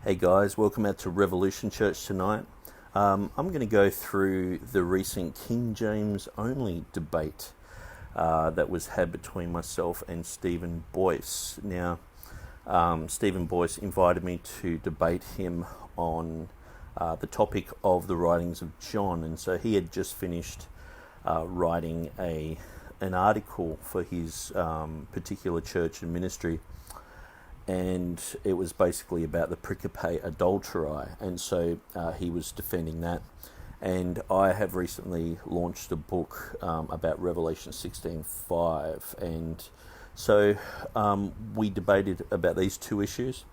Hey guys, welcome out to Revolution Church tonight. I'm going to go through the recent King James only debate that was had between myself and Stephen Boyce. Now, Stephen Boyce invited me to debate him on the topic of the writings of John, and so he had just finished writing an article for his particular church and ministry, and it was basically about the pericope adulteri, and so he was defending that. And I have recently launched a book about Revelation 16:5, and so we debated about these two issues.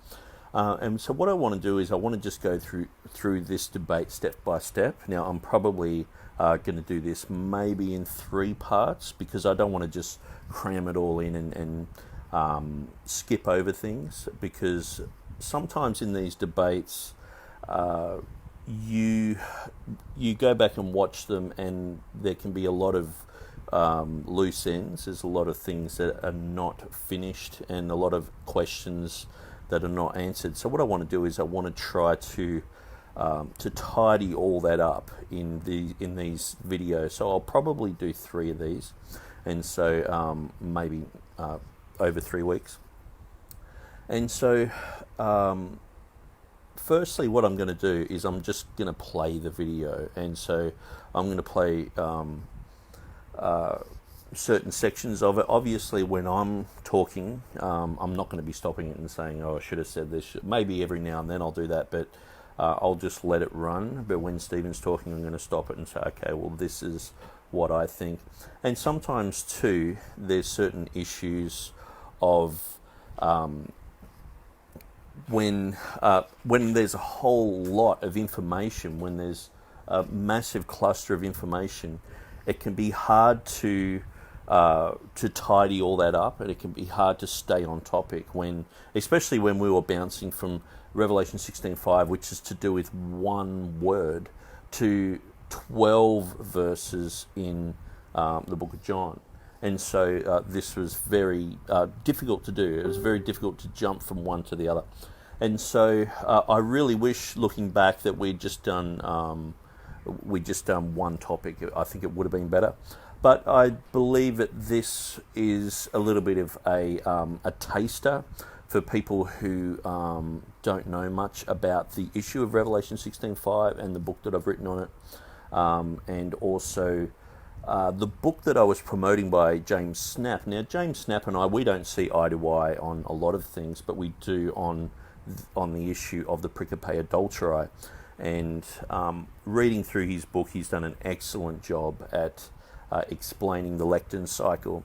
And so what I want to do is I want to just go through this debate step by step. Now I'm probably going to do this maybe in 3 parts, because I don't want to just cram it all in and skip over things, because sometimes in these debates you go back and watch them and there can be a lot of loose ends. There's a lot of things that are not finished and a lot of questions that are not answered. So what I want to do is I want to try to tidy all that up in these videos. So I'll probably do 3 of these, and so maybe over 3 weeks. And so firstly what I'm going to do is I'm just going to play the video, and so I'm going to play certain sections of it. Obviously when I'm talking, I'm not going to be stopping it and saying, oh, I should have said this. Maybe every now and then I'll do that, but I'll just let it run. But when Stephen's talking, I'm going to stop it and say, okay, well, this is what I think. And sometimes too there's certain issues of when there's a whole lot of information, when there's a massive cluster of information, it can be hard to tidy all that up, and it can be hard to stay on topic, especially when we were bouncing from Revelation 16:5, which is to do with one word, to 12 verses in the book of John. And so this was very difficult to do. It was very difficult to jump from one to the other. And so I really wish, looking back, that we'd just done one topic. I think it would have been better. But I believe that this is a little bit of a taster for people who don't know much about the issue of Revelation 16:5 and the book that I've written on it, and also the book that I was promoting by James Snap. Now, James Snap and I, we don't see eye to eye on a lot of things, but we do on the issue of the pericope adulteri. And reading through his book, he's done an excellent job at explaining the lectern cycle.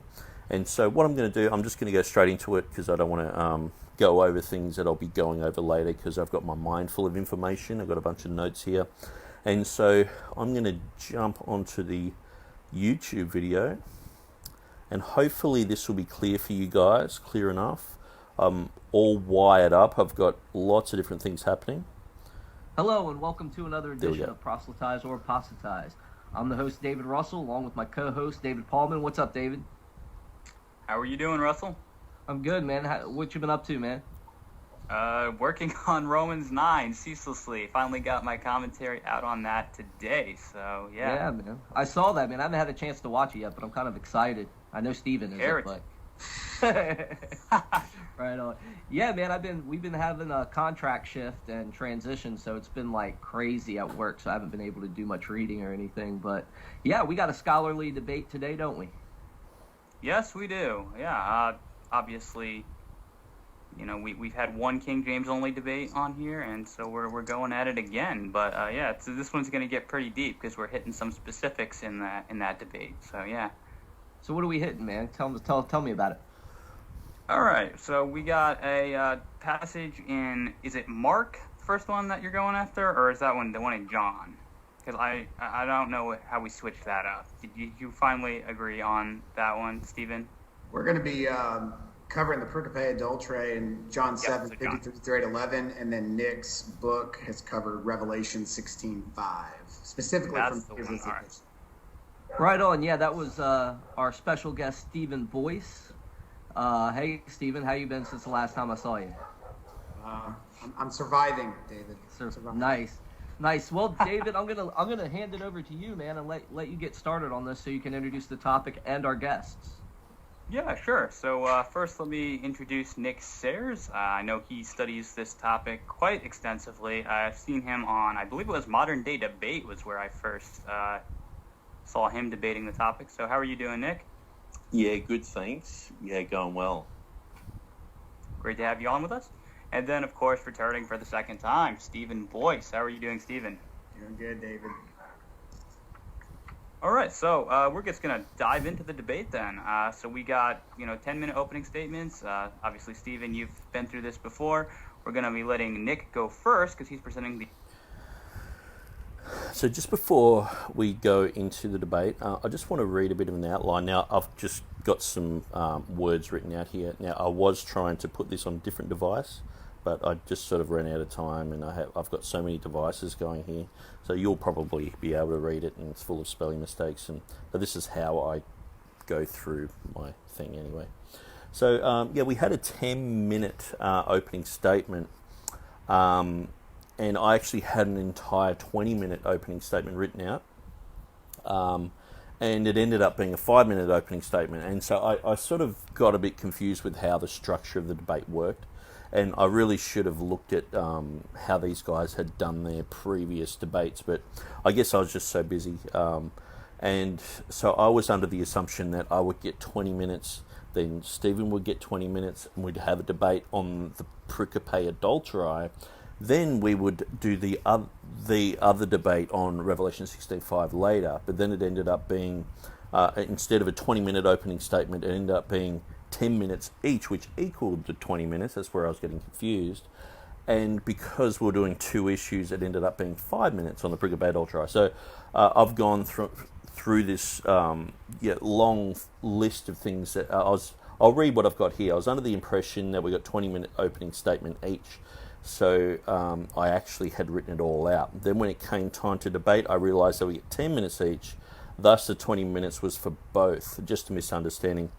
And so what I'm going to do, I'm just going to go straight into it, because I don't want to go over things that I'll be going over later, because I've got my mind full of information. I've got a bunch of notes here. And so I'm going to jump onto the YouTube video, and hopefully this will be clear for you guys, clear enough. All wired up. I've got lots of different things happening. Hello and welcome to another edition of Proselytize or Apostatize. I'm the host, David Russell, along with my co-host, David Paulman. What's up, David? How are you doing, Russell? I'm good, man. What you been up to, man? Working on Romans 9 ceaselessly. Finally got my commentary out on that today, so yeah. Yeah, man. I saw that, man. I haven't had a chance to watch it yet, but I'm kind of excited. I know Stephen is, but... Right on. Yeah, man, we've been having a contract shift and transition, so it's been like crazy at work, so I haven't been able to do much reading or anything, but yeah, we got a scholarly debate today, don't we? Yes, we do. Yeah, obviously, you know, we've had one King James only debate on here, and so we're going at it again. But yeah, this one's going to get pretty deep, because we're hitting some specifics in that debate. So yeah. So what are we hitting, man? Tell me about it. All right. So we got a passage in, is it Mark, the first one that you're going after, or is that the one in John? Because I don't know how we switched that up. Did you finally agree on that one, Stephen? We're going to be covering the pericope adulteri in John 7, 53 through 8:11, and then Nick's book has covered Revelation 16:5, specifically That's from the one. All right. Right on. Yeah, that was our special guest, Stephen Boyce. Hey, Stephen, how you been since the last time I saw you? I'm surviving, David. Surviving. Nice. Well, David, I'm gonna hand it over to you, man, and let you get started on this so you can introduce the topic and our guests. Yeah, sure. So first, let me introduce Nick Sayers. I know he studies this topic quite extensively. I've seen him on, I believe it was Modern Day Debate was where I first saw him debating the topic. So how are you doing, Nick? Yeah, good, thanks. Yeah, going well. Great to have you on with us. And then, of course, returning for the second time, Stephen Boyce. How are you doing, Stephen? Doing good, David. All right, so we're just going to dive into the debate then. So we got, 10-minute opening statements. Obviously, Stephen, you've been through this before. We're going to be letting Nick go first because he's presenting the... So just before we go into the debate, I just want to read a bit of an outline. Now, I've just got some words written out here. Now, I was trying to put this on a different device, but I just sort of ran out of time, and I've got so many devices going here, so you'll probably be able to read it, and it's full of spelling mistakes. But this is how I go through my thing anyway. So we had a 10-minute opening statement, and I actually had an entire 20-minute opening statement written out, and it ended up being a 5-minute opening statement. And so I sort of got a bit confused with how the structure of the debate worked. And I really should have looked at how these guys had done their previous debates, but I guess I was just so busy. And so I was under the assumption that I would get 20 minutes, then Stephen would get 20 minutes, and we'd have a debate on the pericope adulterae. Then we would do the other debate on Revelation 16:5 later, but then it ended up being, instead of a 20-minute opening statement, it ended up being 10 minutes each, which equaled the 20 minutes. That's where I was getting confused. And because we're doing two issues, it ended up being 5 minutes on the pericope adulterae. So I've gone through this long list of things that I'll read what I've got here. I was under the impression that we got 20-minute opening statement each. So I actually had written it all out. Then when it came time to debate, I realised that we get 10 minutes each. Thus, the 20 minutes was for both. Just a misunderstanding.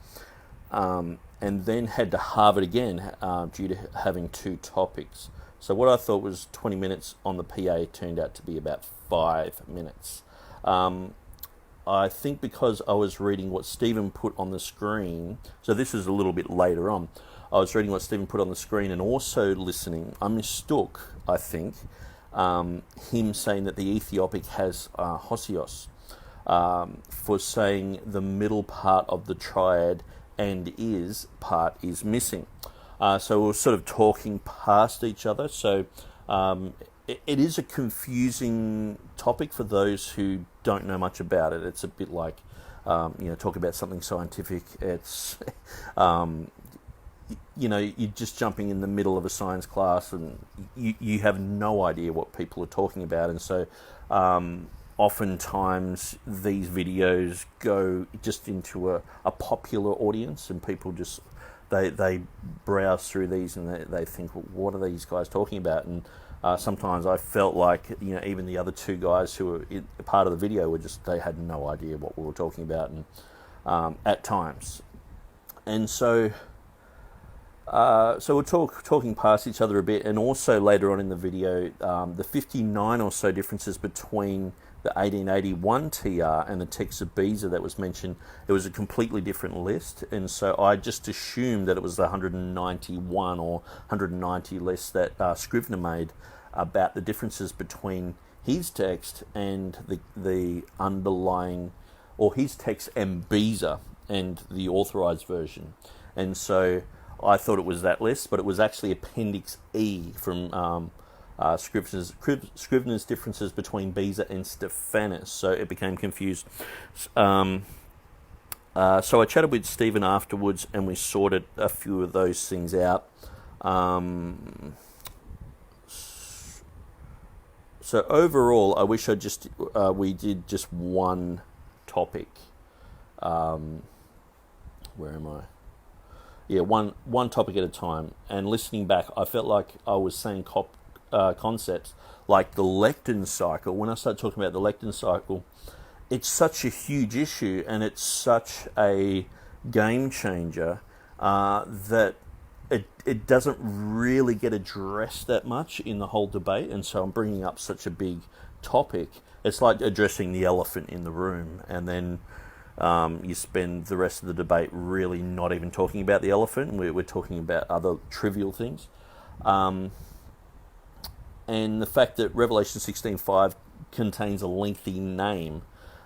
And then had to halve it again due to having two topics. So what I thought was 20 minutes on the PA turned out to be about 5 minutes. I think because I was reading what Stephen put on the screen, so this is a little bit later on, I was reading what Stephen put on the screen and also listening. I mistook, I think, him saying that the Ethiopic has hosios for saying the middle part of the triad and is part is missing. So we're sort of talking past each other. So it is a confusing topic for those who don't know much about it. It's a bit like, talk about something scientific. It's, you're just jumping in the middle of a science class and you have no idea what people are talking about. And so oftentimes these videos go just into a popular audience, and people just they browse through these and they think, well, what are these guys talking about? And sometimes I felt like even the other two guys who were part of the video were they had no idea what we were talking about, and at times. And so we're talking past each other a bit, and also later on in the video, the 59 or so differences between the 1881 TR and the text of Beza that was mentioned, it was a completely different list, and so I just assumed that it was the 191 or 190 list that Scrivener made about the differences between his text and the underlying, or his text and Beza and the authorized version. And so I thought it was that list, but it was actually Appendix E from Scrivener's differences between Beza and Stephanus, so it became confused. So I chatted with Stephen afterwards, and we sorted a few of those things out. So overall, I wish we did just one topic. Where am I? Yeah, one topic at a time. And listening back, I felt like I was saying concepts like the lectin cycle. When I started talking about the lectin cycle, it's such a huge issue and it's such a game changer that it doesn't really get addressed that much in the whole debate, and so I'm bringing up such a big topic. It's like addressing the elephant in the room, and then you spend the rest of the debate really not even talking about the elephant. We're talking about other trivial things. And the fact that Revelation 16:5 contains a lengthy name,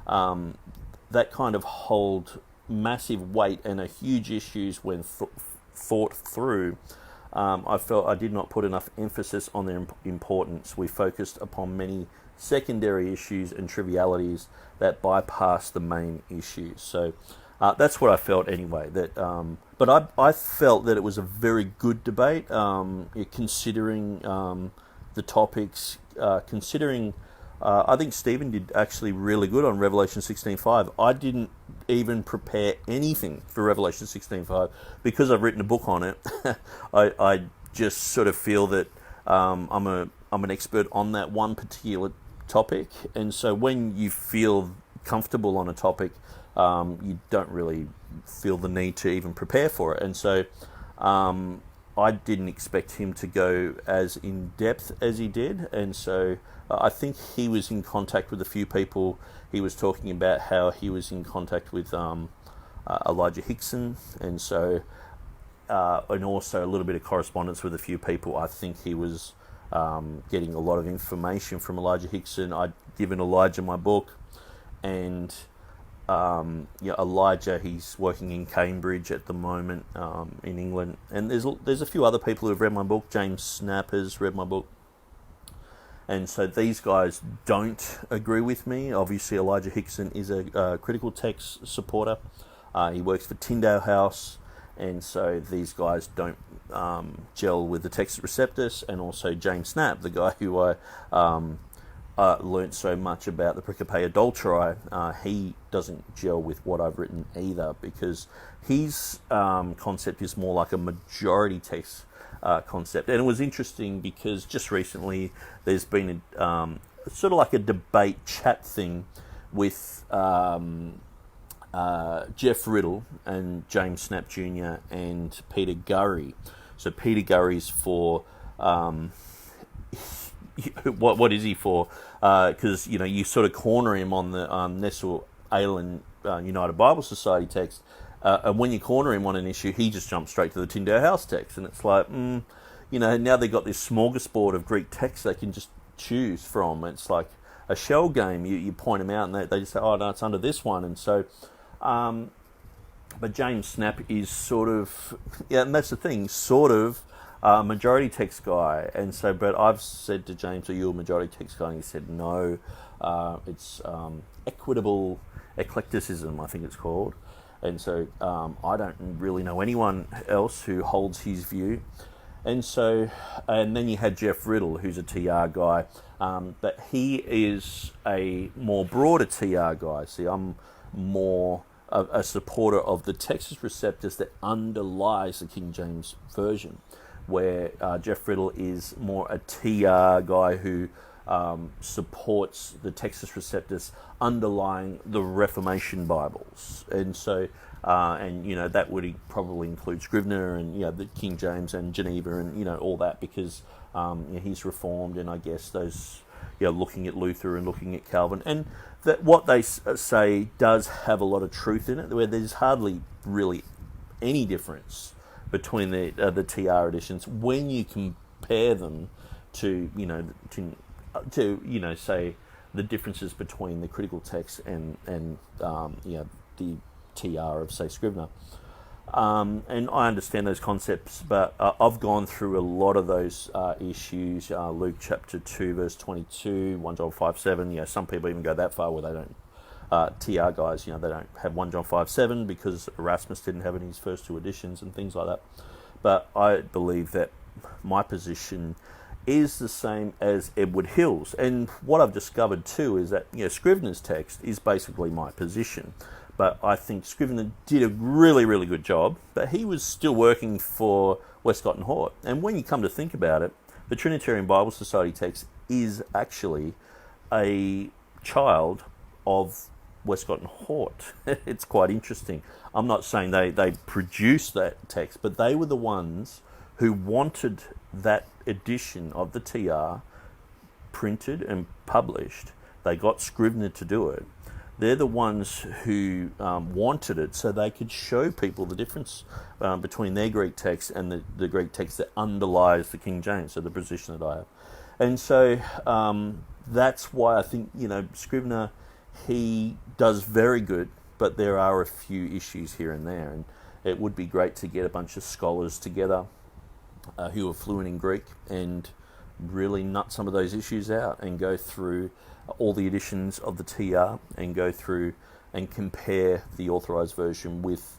that kind of hold massive weight and are huge issues when thought through. I felt I did not put enough emphasis on their importance. We focused upon many secondary issues and trivialities that bypass the main issues. So that's what I felt anyway. But I felt that it was a very good debate, considering the topics, considering I think Stephen did actually really good on Revelation 16:5. I didn't even prepare anything for Revelation 16:5 because I've written a book on it. I just sort of feel that I'm an expert on that one particular topic, and so when you feel comfortable on a topic, you don't really feel the need to even prepare for it. And so I didn't expect him to go as in depth as he did, and so I think he was in contact with a few people. He was talking about how he was in contact with Elijah Hickson, and so and also a little bit of correspondence with a few people. I think he was getting a lot of information from Elijah Hickson. I'd given Elijah my book, and Elijah, he's working in Cambridge at the moment in England, and there's a few other people who have read my book. James Snap has read my book, and so these guys don't agree with me. Obviously, Elijah Hickson is a critical text supporter. He works for Tyndale House, and so these guys don't gel with the Textus Receptus. And also James Snap, the guy who I learnt so much about the Pericope Adulterae, he doesn't gel with what I've written either, because his concept is more like a majority text concept. And it was interesting because just recently there's been sort of like a debate chat thing with Jeff Riddle and James Snap Jr. and Peter Gurry. So Peter Gurry's for what is he for? Because you sort of corner him on the Nestle Aylan United Bible Society text, and when you corner him on an issue, he just jumps straight to the Tyndale House text, and it's like, now they've got this smorgasbord of Greek texts they can just choose from. It's like a shell game. You point them out, and they just say, oh no, it's under this one, and so. But James Snap is sort of, and that's the thing, sort of majority text guy. And so, but I've said to James, are you a majority text guy? And he said, no, it's equitable eclecticism, I think it's called. And so I don't really know anyone else who holds his view. And so, and then you had Jeff Riddle, who's a TR guy, but he is a more broader TR guy. See, I'm more a supporter of the Textus Receptus that underlies the King James Version, where Jeff Riddle is more a TR guy who supports the Textus Receptus underlying the Reformation Bibles. And so, that would probably include Scrivener and, the King James and Geneva and, all that, because he's Reformed, and I guess those, looking at Luther and looking at Calvin. And that what they say does have a lot of truth in it, where there's hardly really any difference between the TR editions when you compare them to say the differences between the critical text and the TR of, say, Scrivener. And I understand those concepts, but I've gone through a lot of those issues. Luke chapter 2, verse 22, 1 John 5:7. Some people even go that far where they don't. TR guys, they don't have 1 John 5:7 because Erasmus didn't have it in his first two editions and things like that. But I believe that my position is the same as Edward Hill's. And what I've discovered too is that Scrivener's text is basically my position. But I think Scrivener did a really, really good job, but he was still working for Westcott and Hort. And when you come to think about it, the Trinitarian Bible Society text is actually a child of Westcott and Hort. It's quite interesting. I'm not saying they produced that text, but they were the ones who wanted that edition of the TR printed and published. They got Scrivener to do it. They're the ones who wanted it so they could show people the difference between their Greek text and the Greek text that underlies the King James, so the position that I have. And so that's why I think, Scrivener, he does very good, but there are a few issues here and there. And it would be great to get a bunch of scholars together who are fluent in Greek and really nut some of those issues out and go through all the editions of the TR and go through and compare the authorized version with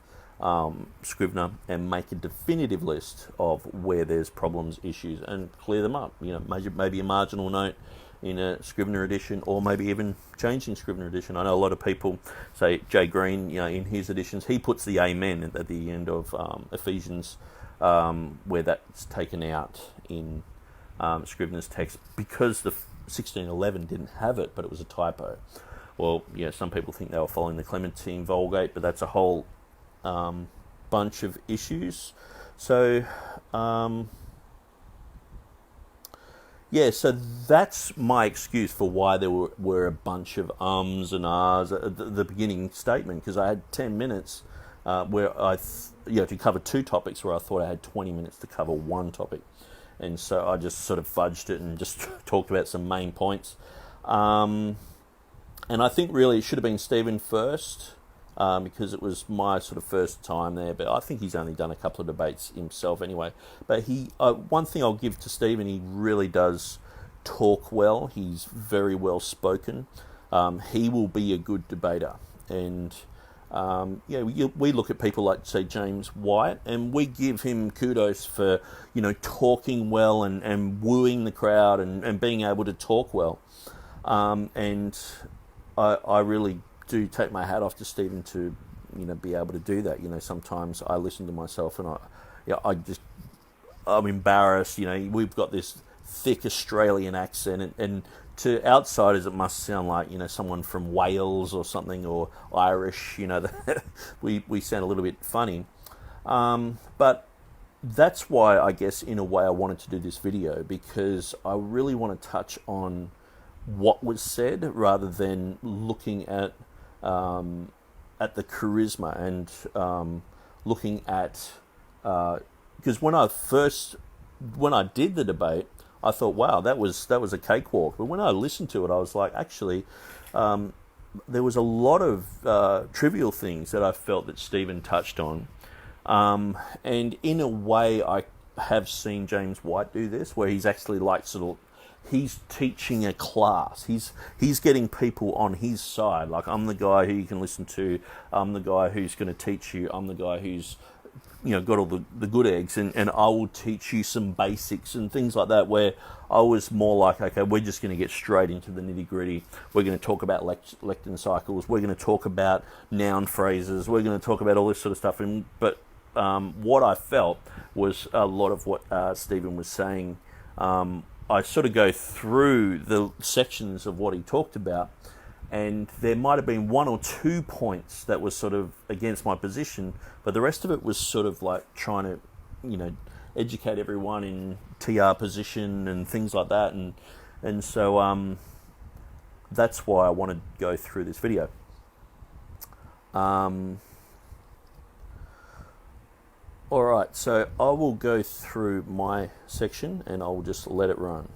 Scrivener and make a definitive list of where there's problems, issues, and clear them up. Maybe a marginal note in a Scrivener edition, or maybe even changing Scrivener edition. I know a lot of people say Jay Green, in his editions, he puts the amen at the end of Ephesians, where that's taken out in Scrivener's text because the 1611 didn't have it, but it was a typo. Well, some people think they were following the Clementine Vulgate, but that's a whole bunch of issues. So, so that's my excuse for why there were a bunch of ums and ahs at the beginning statement, because I had 10 minutes where to cover two topics where I thought I had 20 minutes to cover one topic. And so I just sort of fudged it and just talked about some main points. And I think really it should have been Stephen first, because it was my sort of first time there. But I think he's only done a couple of debates himself anyway. But one thing I'll give to Stephen, he really does talk well. He's very well spoken. He will be a good debater. And we look at people like, say, James White, and we give him kudos for, talking well and wooing the crowd and being able to talk well. And I really do take my hat off to Stephen to, be able to do that. Sometimes I listen to myself and I'm embarrassed. We've got this thick Australian accent, and to outsiders it must sound like someone from Wales or something, or Irish. We sound a little bit funny, but that's why I guess in a way I wanted to do this video, because I really want to touch on what was said rather than looking at the charisma and looking at because when I did the debate, I thought, wow, that was a cakewalk. But when I listened to it, I was like, actually, there was a lot of trivial things that I felt that Stephen touched on. And in a way, I have seen James White do this, where he's actually he's teaching a class. He's getting people on his side. Like, I'm the guy who you can listen to. I'm the guy who's going to teach you. I'm the guy who's got all the good eggs, and I will teach you some basics and things like that, where I was more like, okay, we're just going to get straight into the nitty-gritty. We're going to talk about lectin cycles. We're going to talk about noun phrases. We're going to talk about all this sort of stuff. But what I felt was a lot of what Stephen was saying. I sort of go through the sections of what he talked about, and there might have been one or two points that was sort of against my position, but the rest of it was sort of like trying to, educate everyone in TR position and things like that. And so that's why I want to go through this video. All right, so I will go through my section and I will just let it run.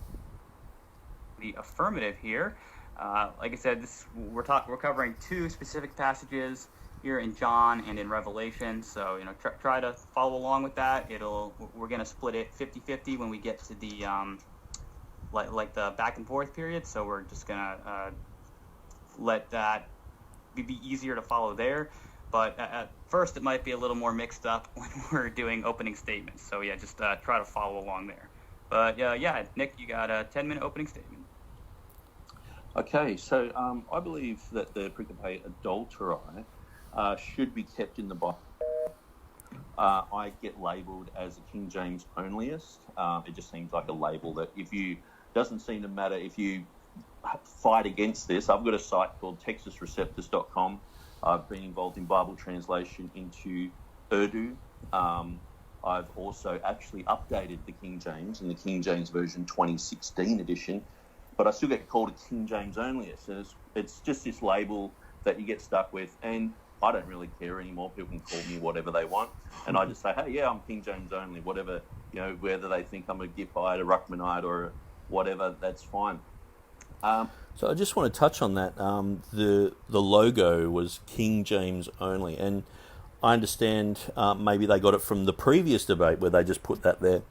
The affirmative here. Like I said, we're covering two specific passages here in John and in Revelation. So try to follow along with that. We're gonna split it 50-50 when we get to the like the back and forth period. So we're just gonna let that be easier to follow there. But at first, it might be a little more mixed up when we're doing opening statements. So yeah, just try to follow along there. But yeah, Nick, you got a 10-minute opening statement. Okay, so I believe that the pericope adulteri should be kept in the Bible. I get labelled as a King James onlyist. It just seems like a label that doesn't seem to matter if you fight against this. I've got a site called texasreceptus.com. I've been involved in Bible translation into Urdu, I've also actually updated the King James in the King James Version 2016 edition, but I still get called a King James only. So it's just this label that you get stuck with, and I don't really care anymore. People can call me whatever they want, and I just say, hey, yeah, I'm King James only, whatever, whether they think I'm a Gippite, a Ruckmanite, or whatever, that's fine. So I just want to touch on that. The logo was King James only, and I understand maybe they got it from the previous debate where they just put that there.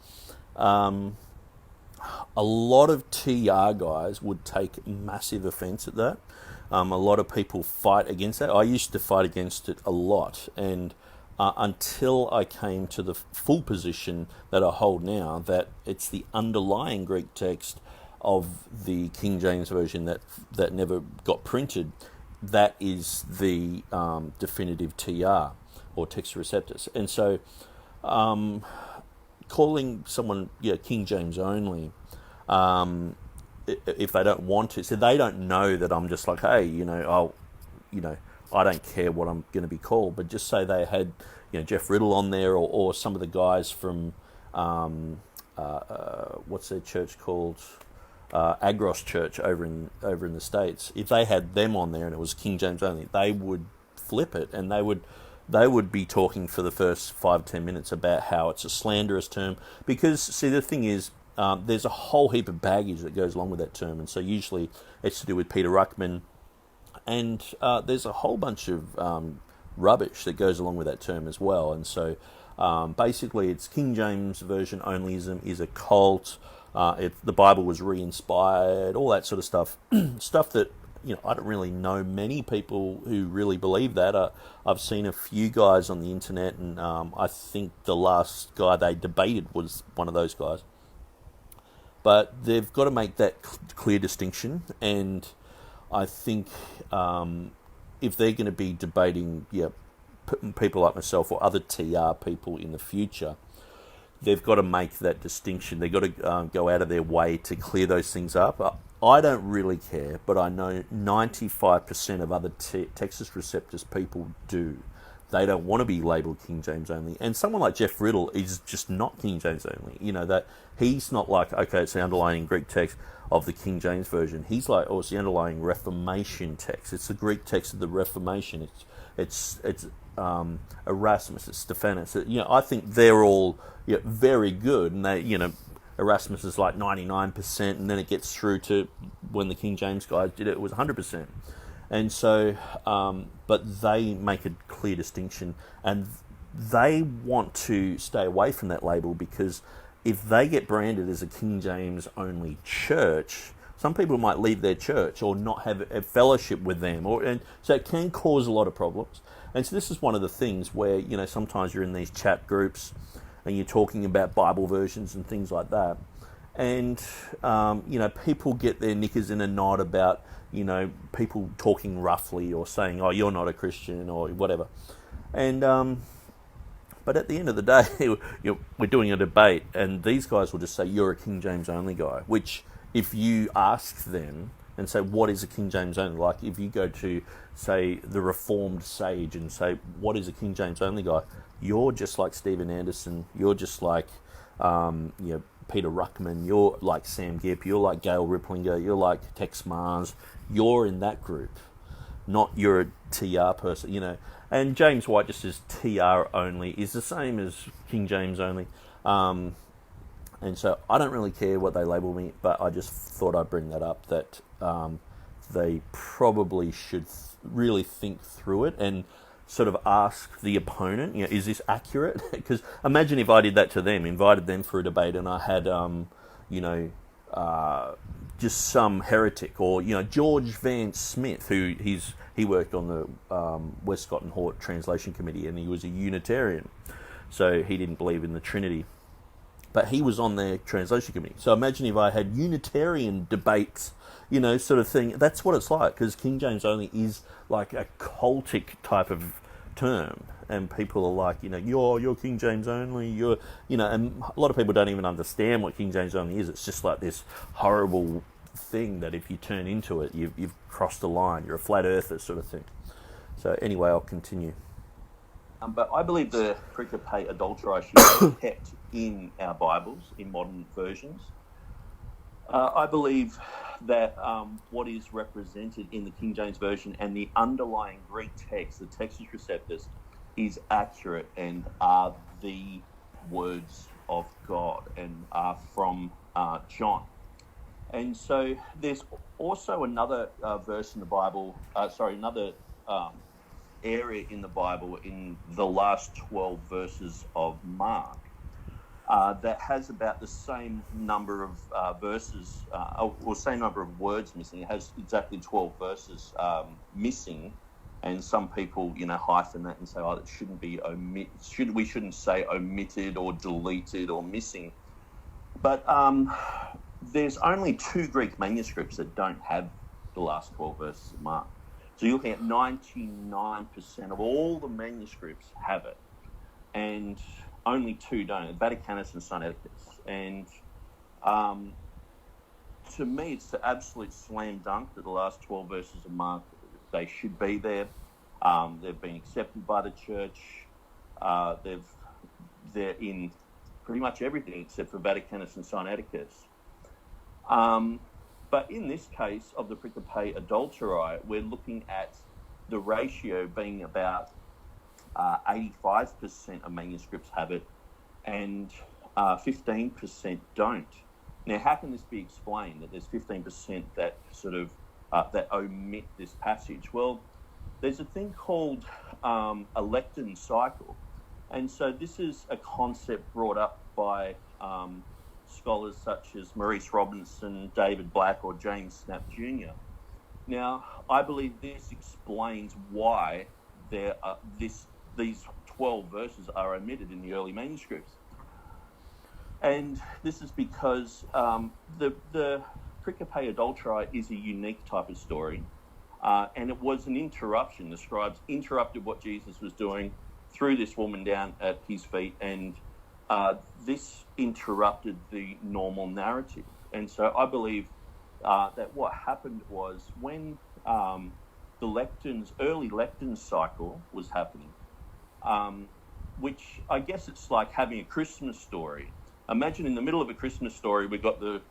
A lot of TR guys would take massive offence at that. A lot of people fight against that. I used to fight against it a lot, and until I came to the full position that I hold now, that it's the underlying Greek text of the King James Version that never got printed, that is the definitive TR, or text receptus. And so calling someone King James only, if they don't want to, so they don't know that I'm just like, hey, I don't care what I'm going to be called, but just say they had Jeff Riddle on there, or some of the guys from what's their church called, Agros Church over in the States. If they had them on there and it was King James only, they would flip it, and they would be talking for the first 5-10 minutes about how it's a slanderous term. Because, see, the thing is, there's a whole heap of baggage that goes along with that term, and so usually it's to do with Peter Ruckman, and there's a whole bunch of rubbish that goes along with that term as well. And so basically it's King James Version onlyism is a cult. The Bible was re-inspired, all that sort of stuff. Stuff that, I don't really know many people who really believe that. I've seen a few guys on the internet, and I think the last guy they debated was one of those guys. But they've got to make that clear distinction, and I think if they're going to be debating people like myself or other TR people in the future, they've got to make that distinction. They've got to go out of their way to clear those things up. I don't really care, but I know 95% of other Texas Receptors people do. They don't want to be labelled King James only. And someone like Jeff Riddle is just not King James only. That he's not like, okay, it's the underlying Greek text of the King James Version. He's like, it's the underlying Reformation text. It's the Greek text of the Reformation. It's Erasmus, it's Stephanus. I think they're all very good, and they, Erasmus is like 99%, and then it gets through to when the King James guys did it, it was 100%. And so, but they make a clear distinction, and they want to stay away from that label, because if they get branded as a King James only church, some people might leave their church or not have a fellowship with them, and so it can cause a lot of problems. And so this is one of the things where, sometimes you're in these chat groups and you're talking about Bible versions and things like that, and people get their knickers in a knot about people talking roughly or saying, oh, you're not a Christian or whatever. And but at the end of the day, we're doing a debate, and these guys will just say, you're a King James only guy, which if you ask them and say, what is a King James only? Like if you go to, say, the Reformed sage and say, what is a King James only guy? You're just like Stephen Anderson. You're just like Peter Ruckman. You're like Sam Gipp. You're like Gail Ripplinger. You're like Tex Mars. You're in that group, not you're a TR person, And James White just says TR only is the same as King James only. And so I don't really care what they label me, but I just thought I'd bring that up, that they probably should really think through it and sort of ask the opponent, is this accurate? Because imagine if I did that to them, invited them for a debate, and I had, just some heretic, or George Van Smith, who he worked on the Westcott and Hort Translation Committee, and he was a Unitarian, so he didn't believe in the Trinity, but he was on their translation committee. So imagine if I had Unitarian debates, sort of thing. That's what it's like, because King James only is like a cultic type of term, and people are like, you're King James only, and a lot of people don't even understand what King James only is. It's just like this horrible thing that if you turn into it, you've crossed the line. You're a flat earther sort of thing. So anyway, I'll continue. But I believe the pericope adulterae should be kept in our Bibles, in modern versions. I believe that what is represented in the King James Version and the underlying Greek text, the Textus Receptus, is accurate and are the words of God and are from John. And so there's also another verse in the Bible, another area in the Bible in the last 12 verses of Mark that has about the same number of verses, or same number of words missing. It has exactly 12 verses missing, and some people, hyphen that and say, "Oh, it shouldn't be we shouldn't say omitted or deleted or missing." But there's only 2 Greek manuscripts that don't have the last 12 verses of Mark. So you're looking at 99% of all the manuscripts have it, and only 2 don't, Vaticanus and Sinaiticus. And to me, it's the absolute slam dunk that the last 12 verses of Mark, they should be there. They've been accepted by the church. They're in pretty much everything except for Vaticanus and Sinaiticus. But in this case of the pericope adulterae, we're looking at the ratio being about 85% of manuscripts have it and 15% don't. Now, how can this be explained, that there's 15% that sort of that omit this passage? Well, there's a thing called a lectern cycle. And so this is a concept brought up by scholars such as Maurice Robinson, David Black, or James Snap Jr. Now, I believe this explains why these 12 verses are omitted in the early manuscripts. And this is because the pericope adulterae is a unique type of story, and it was an interruption. The scribes interrupted what Jesus was doing, threw this woman down at his feet, and this interrupted the normal narrative. And so I believe that what happened was when the early lectern cycle was happening, which I guess it's like having a Christmas story. Imagine in the middle of a Christmas story, we've got the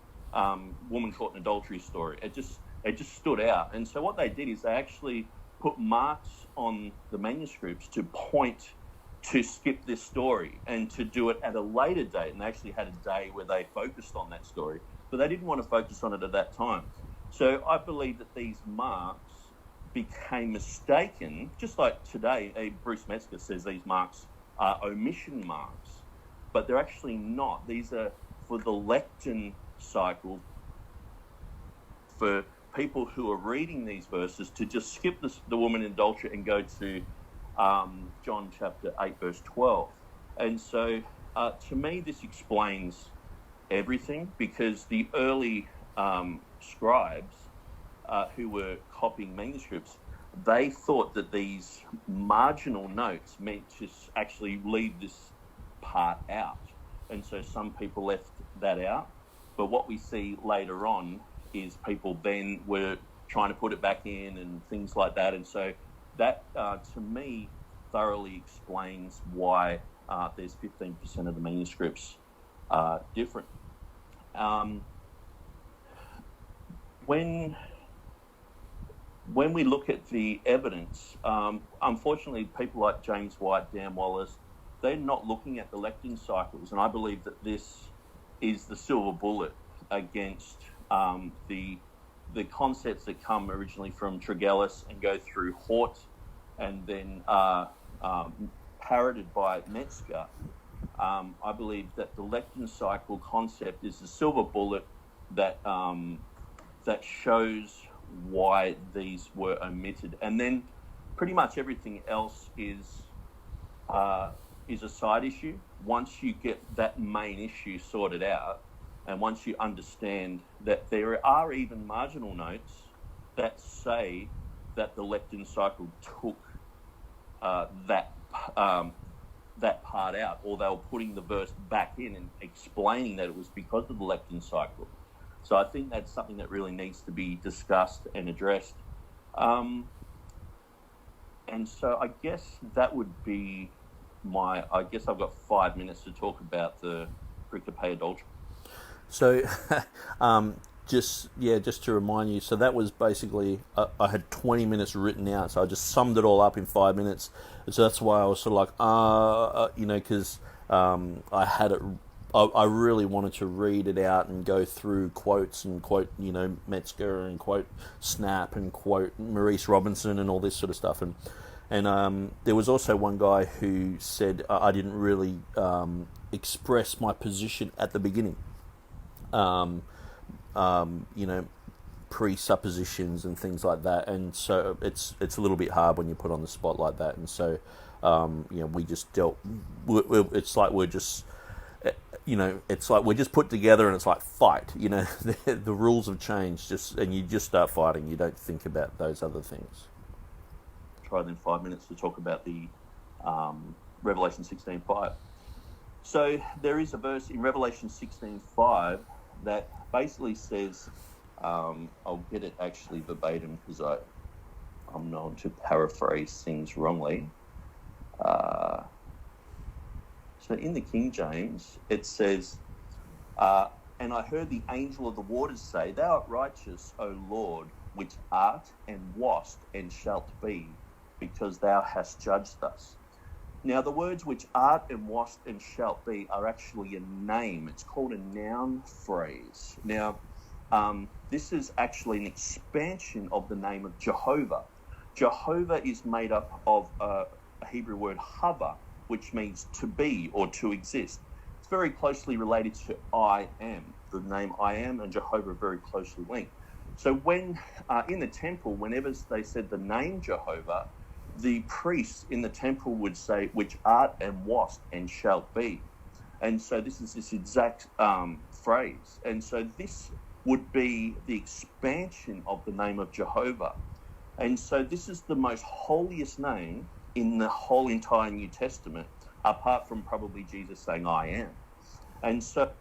woman caught in adultery story. It just stood out. And so what they did is they actually put marks on the manuscripts to point to skip this story and to do it at a later date. And they actually had a day where they focused on that story, but they didn't want to focus on it at that time. So I believe that these marks became mistaken, just like today, Bruce Metzger says these marks are omission marks, but they're actually not. These are for the lectern cycle, for people who are reading these verses to just skip the woman in adultery and go to John chapter 8, verse 12. And so to me, this explains everything, because the early scribes who were copying manuscripts, they thought that these marginal notes meant to actually leave this part out. And so some people left that out. But what we see later on is people then were trying to put it back in and things like that. And so that, to me, thoroughly explains why there's 15% of the manuscripts different. When we look at the evidence, unfortunately, people like James White, Dan Wallace, they're not looking at the lectern cycles. And I believe that this is the silver bullet against the concepts that come originally from Tregelles and go through Hort and then parroted by Metzger. I believe that the lectern cycle concept is the silver bullet that that shows why these were omitted, and then pretty much everything else is a side issue. Once you get that main issue sorted out, and once you understand that there are even marginal notes that say that the lectern cycle took that part out, or they were putting the verse back in and explaining that it was because of the lectern cycle. So I think that's something that really needs to be discussed and addressed. And so I guess that would be I guess I've got 5 minutes to talk about the pericope adultery. So, just to remind you, so that was basically, I had 20 minutes written out, so I just summed it all up in 5 minutes. And so that's why I was sort of like, because I had it, I really wanted to read it out and go through quotes and quote, Metzger and quote Snap and quote Maurice Robinson and all this sort of stuff. And there was also one guy who said I didn't really express my position at the beginning. Presuppositions and things like that, and so it's a little bit hard when you put on the spot like that. And so, we just it's like we're just, it's like we're just put together, and it's like fight. The rules have changed, and you just start fighting. You don't think about those other things. Try then 5 minutes to talk about the Revelation 16:5. So there is a verse in Revelation 16:5 that basically says, I'll get it actually verbatim because I'm known to paraphrase things wrongly. So in the King James, it says, and I heard the angel of the waters say, Thou art righteous, O Lord, which art and wast and shalt be, because thou hast judged us. Now, the words which art and wast and shalt be are actually a name. It's called a noun phrase. Now, this is actually an expansion of the name of Jehovah. Jehovah is made up of a Hebrew word hava, which means to be or to exist. It's very closely related to I am. The name I am and Jehovah are very closely linked. So when in the temple, whenever they said the name Jehovah, the priests in the temple would say, which art and wast and shalt be. And so this is this exact phrase. And so this would be the expansion of the name of Jehovah. And so this is the most holiest name in the whole entire New Testament, apart from probably Jesus saying, I am. And so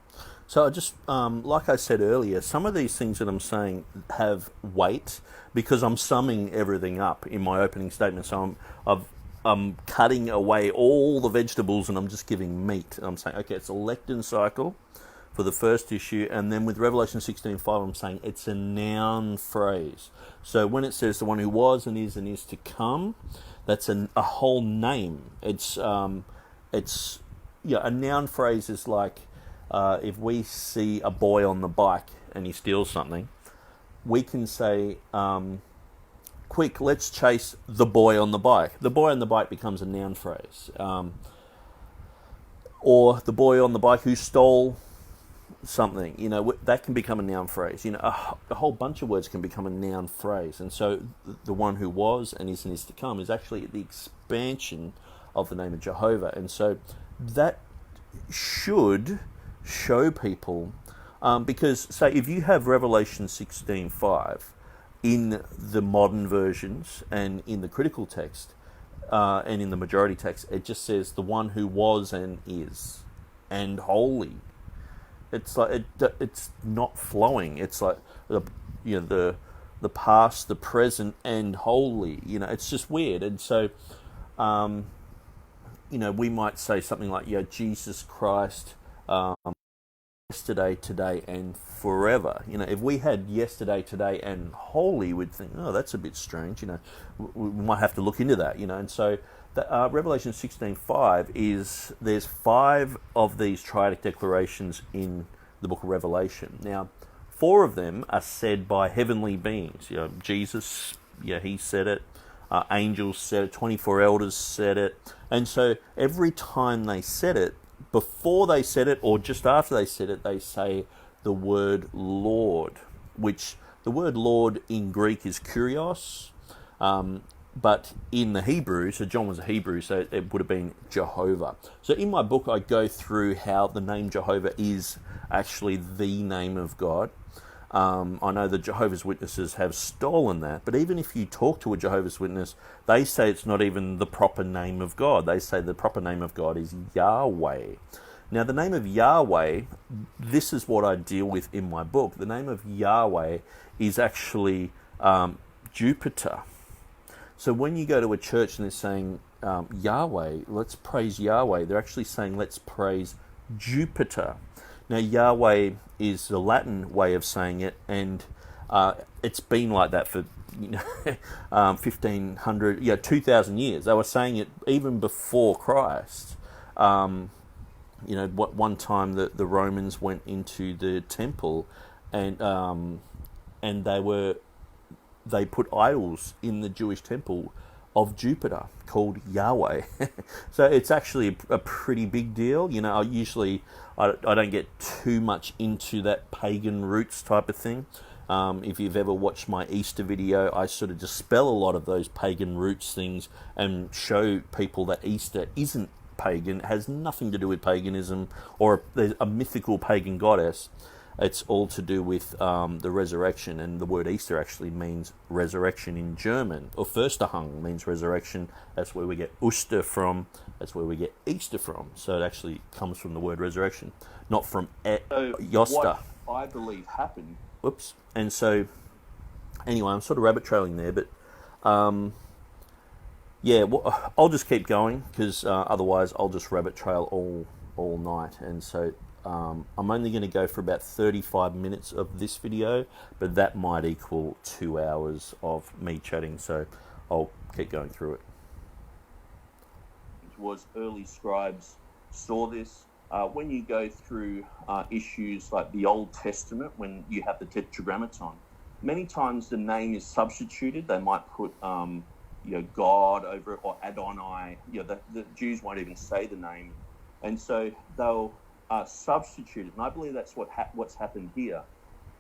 I just, like I said earlier, some of these things that I'm saying have weight because I'm summing everything up in my opening statement. So I'm cutting away all the vegetables and I'm just giving meat. And I'm saying, okay, it's a lectin cycle for the first issue. And then with Revelation 16:5, I'm saying it's a noun phrase. So when it says the one who was and is to come, that's a whole name. It's a noun phrase is like, if we see a boy on the bike and he steals something, we can say, quick, let's chase the boy on the bike. The boy on the bike becomes a noun phrase. Or the boy on the bike who stole something, that can become a noun phrase. A whole bunch of words can become a noun phrase. And so the one who was and is to come is actually the expansion of the name of Jehovah. And so that should show people, because say if you have Revelation 16:5 in the modern versions and in the critical text and in the majority text, it just says the one who was and is and holy. It's like it's not flowing. It's like the past, the present, and holy. It's just weird. And so we might say something like, Jesus Christ, yesterday, today, and forever. If we had yesterday, today, and holy, we'd think, oh, that's a bit strange. We might have to look into that. And so Revelation 16:5 is, there's 5 of these triadic declarations in the book of Revelation. Now, 4 of them are said by heavenly beings. Jesus, he said it. Angels said it. 24 elders said it. And so every time they said it, before they said it or just after they said it, they say the word Lord, which the word Lord in Greek is kurios, but in the Hebrew, so John was a Hebrew, so it would have been Jehovah. So in my book, I go through how the name Jehovah is actually the name of God. I know the Jehovah's Witnesses have stolen that, but even if you talk to a Jehovah's Witness, they say it's not even the proper name of God. They say the proper name of God is Yahweh. Now, the name of Yahweh, this is what I deal with in my book. The name of Yahweh is actually Jupiter. So when you go to a church and they're saying Yahweh, let's praise Yahweh. They're actually saying let's praise Jupiter. Now, Yahweh is the Latin way of saying it, and it's been like that for 1,500, 2,000 years. They were saying it even before Christ. One time the Romans went into the temple, and they put idols in the Jewish temple of Jupiter called Yahweh. So it's actually a pretty big deal. I don't get too much into that pagan roots type of thing. If you've ever watched my Easter video, I sort of dispel a lot of those pagan roots things and show people that Easter isn't pagan. It has nothing to do with paganism or a mythical pagan goddess. It's all to do with the resurrection, and the word Easter actually means resurrection in German. Or Auferstehung means resurrection. That's where we get Oster from. That's where we get Easter from. So it actually comes from the word resurrection, not from Josta. What I believe happened. Whoops. And so, anyway, I'm sort of rabbit trailing there, but I'll just keep going because otherwise I'll just rabbit trail all night. And so I'm only going to go for about 35 minutes of this video, but that might equal 2 hours of me chatting, so I'll keep going through it. It was early scribes saw this. When you go through issues like the Old Testament, when you have the Tetragrammaton, many times the name is substituted. They might put God over it, or Adonai. The Jews won't even say the name, and so they'll substitute it. And I believe that's what's happened here.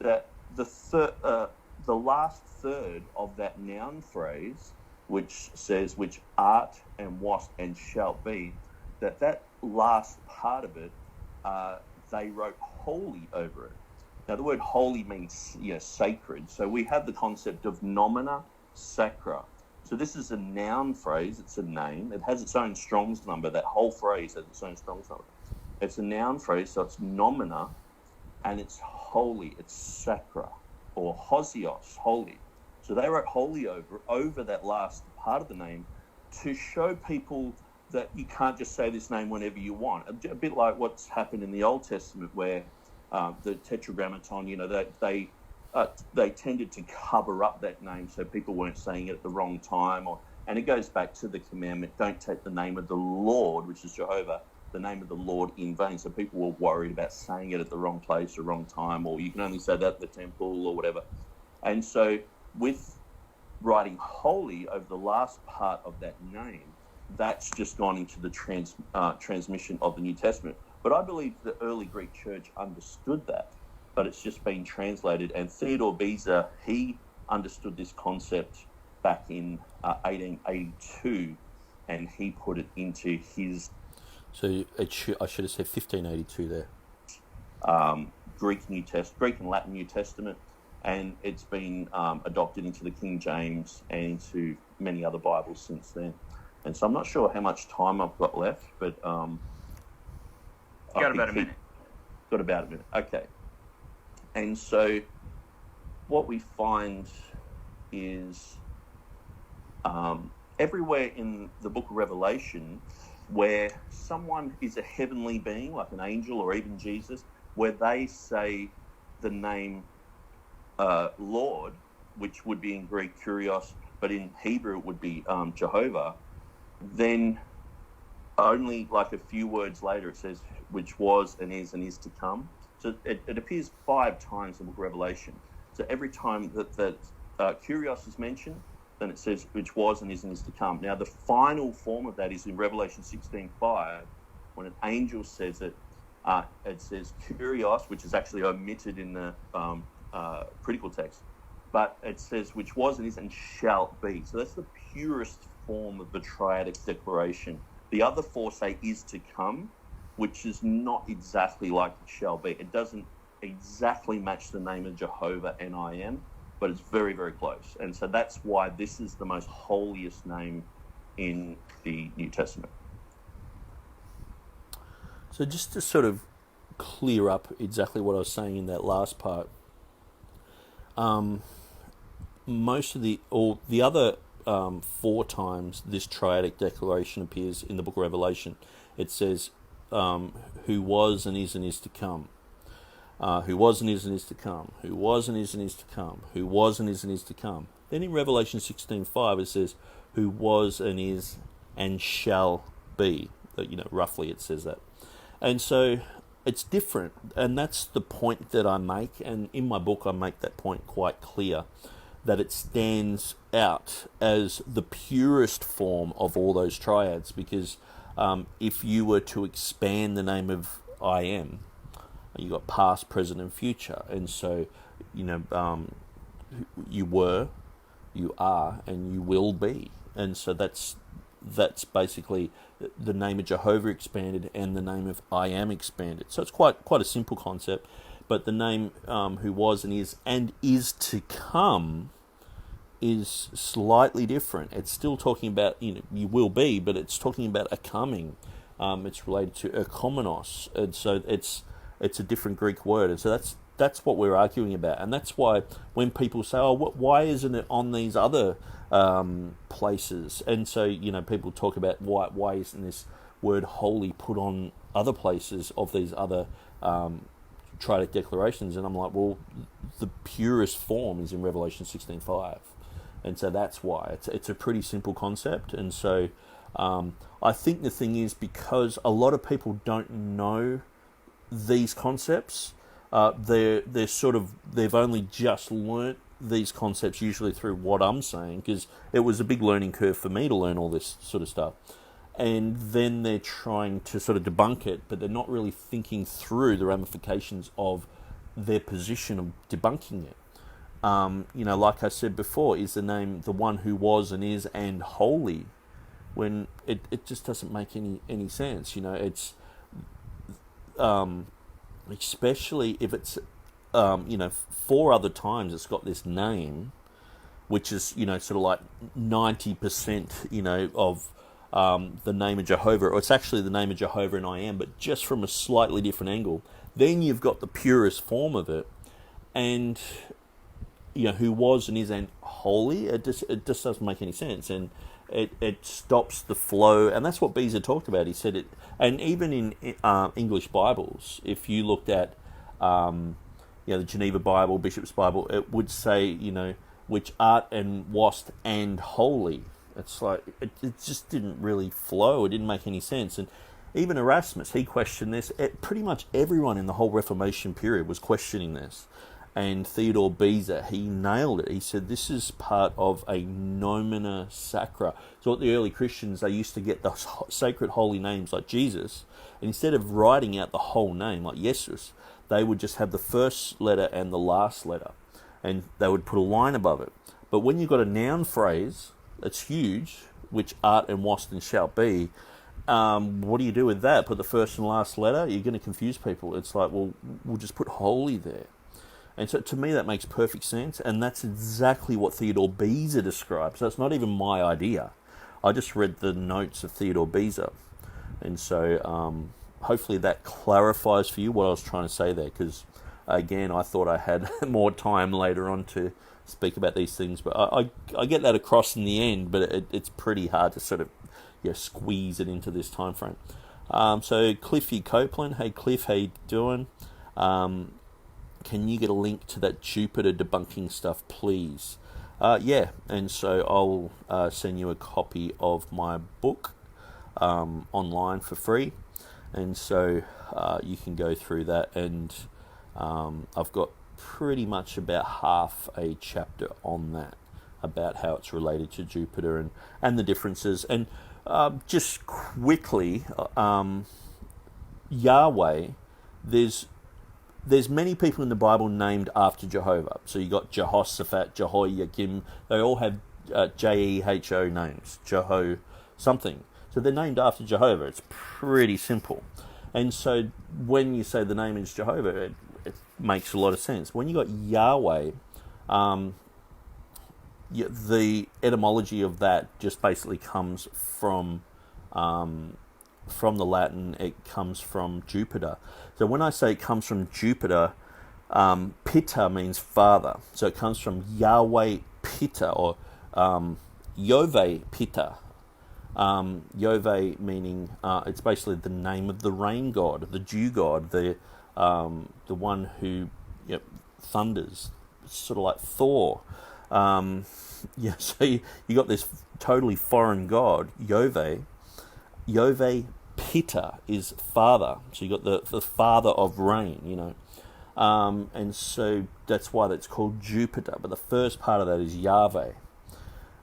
That the last third of that noun phrase, which says "which art and wast and shall be," that last part of it, they wrote holy over it. Now, the word holy means sacred. So we have the concept of nomina sacra. So this is a noun phrase. It's a name. It has its own Strong's number. That whole phrase has its own Strong's number. It's a noun phrase, so it's nomina, and it's holy. It's sacra, or hosios, holy. So they wrote holy over that last part of the name to show people that you can't just say this name whenever you want. A bit like what's happened in the Old Testament, where the Tetragrammaton, they tended to cover up that name so people weren't saying it at the wrong time. And it goes back to the commandment, don't take the name of the Lord, which is Jehovah, the name of the Lord in vain. So people were worried about saying it at the wrong place or wrong time, or you can only say that at the temple or whatever. And so with writing holy over the last part of that name, that's just gone into the transmission of the New Testament. But I believe the early Greek church understood that, but it's just been translated. And Theodore Beza, he understood this concept back in 1882, and he put it into his... So I should have said 1582 there. Greek and Latin New Testament, and it's been adopted into the King James and into many other Bibles since then. And so I'm not sure how much time I've got left, but got about a minute. Got about a minute. Okay. And so what we find is everywhere in the book of Revelation where someone is a heavenly being, like an angel or even Jesus, where they say the name Lord, which would be in Greek Kyrios, but in Hebrew it would be Jehovah, then only like a few words later it says, which was and is to come. So it appears 5 times in the book of Revelation. So every time that Kyrios is mentioned, then it says, which was and is to come. Now, the final form of that is in Revelation 16:5, when an angel says it, it says Kyrios, which is actually omitted in the critical text, but it says, which was and is and shall be. So that's the purest form of the triadic declaration. The other 4 say is to come, which is not exactly like it shall be. It doesn't exactly match the name of Jehovah, N-I-M, but it's very, very close. And so that's why this is the most holiest name in the New Testament. So just to sort of clear up exactly what I was saying in that last part, most of the other 4 times this triadic declaration appears in the book of Revelation. It says, who was and is to come. Who was and is to come. Who was and is to come. Who was and is to come. Then in Revelation 16:5 it says, who was and is and shall be. Roughly it says that. And so it's different, and that's the point that I make, and in my book I make that point quite clear, that it stands out as the purest form of all those triads, because if you were to expand the name of I am, you got past, present and future, and so you were, you are, and you will be, and so that's basically the name of Jehovah expanded and the name of I am expanded. So it's quite a simple concept, but the name who was and is to come is slightly different. It's still talking about you will be, but it's talking about a coming. It's related to ekomenos, and so it's a different Greek word, and so that's what we're arguing about, and that's why when people say, why isn't it on these other places? And so people talk about why isn't this word holy put on other places of these other triadic declarations? And I'm like, well, the purest form is in Revelation 16:5, and so that's why it's a pretty simple concept. And so I think the thing is, because a lot of people don't know these concepts, they've only just learnt these concepts usually through what I'm saying, because it was a big learning curve for me to learn all this sort of stuff, and then they're trying to sort of debunk it, but they're not really thinking through the ramifications of their position of debunking it. Like I said before, is the name the one who was and is and holy, when it just doesn't make any sense. It's especially if it's 4 other times it's got this name, which is sort of like 90% of the name of Jehovah, or it's actually the name of Jehovah and I am, but just from a slightly different angle. Then you've got the purest form of it, and who was and is and holy. It just doesn't make any sense, and it stops the flow, and that's what Beezer talked about. He said it, and even in English Bibles, if you looked at the Geneva Bible, Bishop's Bible, it would say which art and wast and holy. It's like it just didn't really flow. It didn't make any sense. And even Erasmus, he questioned this. Pretty much everyone in the whole Reformation period was questioning this. And Theodore Beezer, he nailed it. He said this is part of a nomina sacra. So what the early Christians, they used to get the sacred holy names like Jesus, and instead of writing out the whole name like Jesus, they would just have the first letter and the last letter, and they would put a line above it. But when you've got a noun phrase that's huge, which art and wast and shall be, what do you do with that? Put the first and last letter? You're going to confuse people. It's like, well, we'll just put holy there. And so to me that makes perfect sense, and that's exactly what Theodore Beezer describes. So it's not even my idea. I just read the notes of Theodore Beezer. And so hopefully that clarifies for you what I was trying to say there, because again, I thought I had more time later on to speak about these things, but I get that across in the end, but it's pretty hard to sort of squeeze it into this time frame. So Cliffy Copeland, hey Cliff, how you doing? Can you get a link to that Jupiter debunking stuff, please? Yeah, and so I'll send you a copy of my book online for free, and so you can go through that, and I've got pretty much about half a chapter on that, about how it's related to Jupiter and the differences. And just quickly, Yahweh, there's many people in the Bible named after Jehovah. So you got Jehoshaphat, Jehoiakim. They all have Jeho names, Jeho something. So they're named after Jehovah. It's pretty simple. And so when you say the name is Jehovah, it makes a lot of sense. When you got Yahweh, the etymology of that just basically comes from the Latin. It comes from Jupiter. So when I say it comes from Jupiter, Pitta means father. So it comes from Yahweh Pitta, or Yove Pita. Yove meaning it's basically the name of the rain god, the dew god, the one who thunders, sort of like Thor. So you got this totally foreign god, Yove. Yove Pita is father, so you got the father of rain, and so that's why that's called Jupiter. But the first part of that is Yahweh.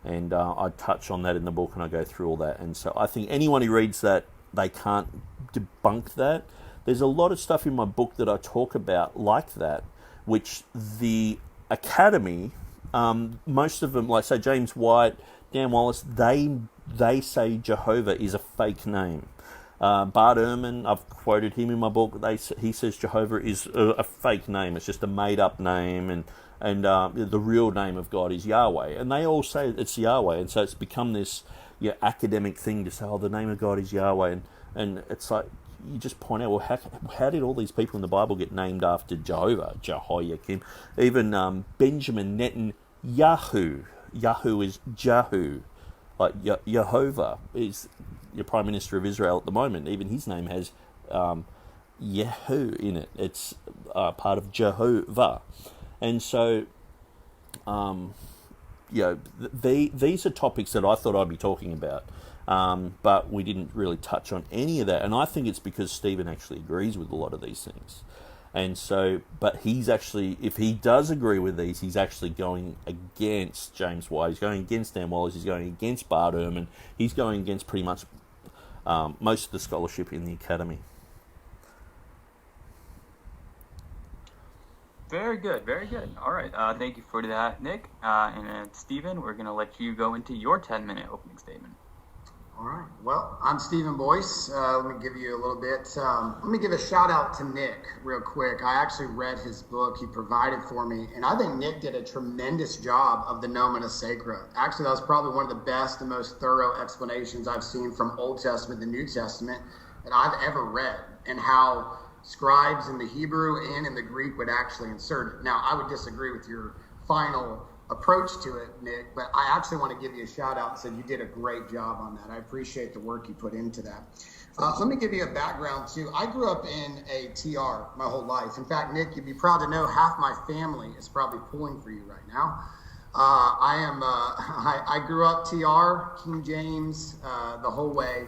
And I touch on that in the book, and I go through all that. And so I think anyone who reads that, they can't debunk that. There's a lot of stuff in my book that I talk about like that, which the Academy, most of them, like say James White, Dan Wallace, they say Jehovah is a fake name. Bart Ehrman, I've quoted him in my book. He says Jehovah is a fake name. It's just a made-up name, and the real name of God is Yahweh. And they all say it's Yahweh, and so it's become this academic thing to say, the name of God is Yahweh, and it's like you just point out, well, how did all these people in the Bible get named after Jehovah, Jehoiakim? Even Benjamin Netanyahu. Yahu is Jahu, like Jehovah is your Prime Minister of Israel at the moment. Even his name has Yehu in it. It's part of Jehovah. And so, these are topics that I thought I'd be talking about, but we didn't really touch on any of that. And I think it's because Stephen actually agrees with a lot of these things. And so, but he's actually, if he does agree with these, he's actually going against James White. He's going against Dan Wallace. He's going against Bart Ehrman. He's going against pretty much most of the scholarship in the Academy. Very good, very good. All right, thank you for that, Nick. And Stephen, we're going to let you go into your 10-minute opening statement. All right. Well, I'm Stephen Boyce. Let me give you a little bit. Let me give a shout out to Nick real quick. I actually read his book he provided for me, and I think Nick did a tremendous job of the Nomina Sacra. Actually, that was probably one of the best and most thorough explanations I've seen from Old Testament to New Testament that I've ever read, and how scribes in the Hebrew and in the Greek would actually insert it. Now, I would disagree with your final approach to it, Nick, but I actually want to give you a shout out and say you did a great job on that. I appreciate the work you put into that. Let me give you a background too. I grew up in a TR my whole life. In fact, Nick, you'd be proud to know half my family is probably pulling for you right now. I grew up TR, King James, the whole way.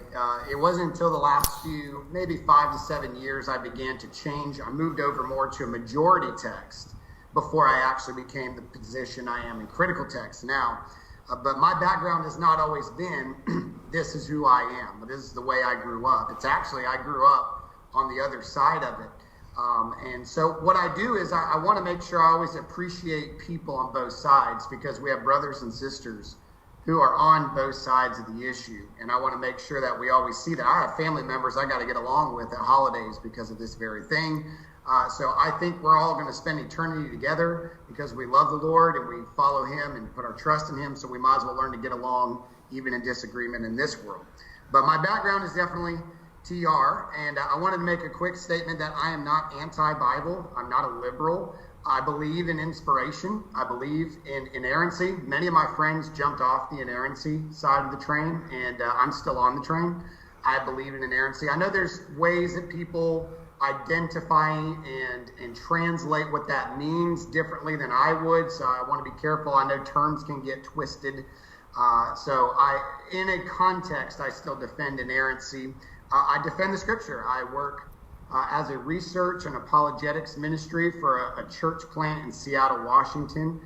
It wasn't until the last few, maybe 5 to 7 years, I began to change. I moved over more to a majority text before I actually became the position I am in critical text now. But my background has not always been, this is who I am. This is the way I grew up. It's actually, I grew up on the other side of it. And so what I do is I want to make sure I always appreciate people on both sides, because we have brothers and sisters who are on both sides of the issue. And I want to make sure that we always see that. I have family members I got to get along with at holidays because of this very thing. So I think we're all going to spend eternity together because we love the Lord and we follow him and put our trust in him. So we might as well learn to get along even in disagreement in this world. But my background is definitely TR, and I wanted to make a quick statement that I am not anti-Bible. I'm not a liberal. I believe in inspiration. I believe in inerrancy. Many of my friends jumped off the inerrancy side of the train, and I'm still on the train. I believe in inerrancy. I know there's ways that people identify and translate what that means differently than I would, so I want to be careful. I know terms can get twisted. So in a context, I still defend inerrancy. I defend the scripture. I work as a research and apologetics ministry for a church plant in Seattle, Washington,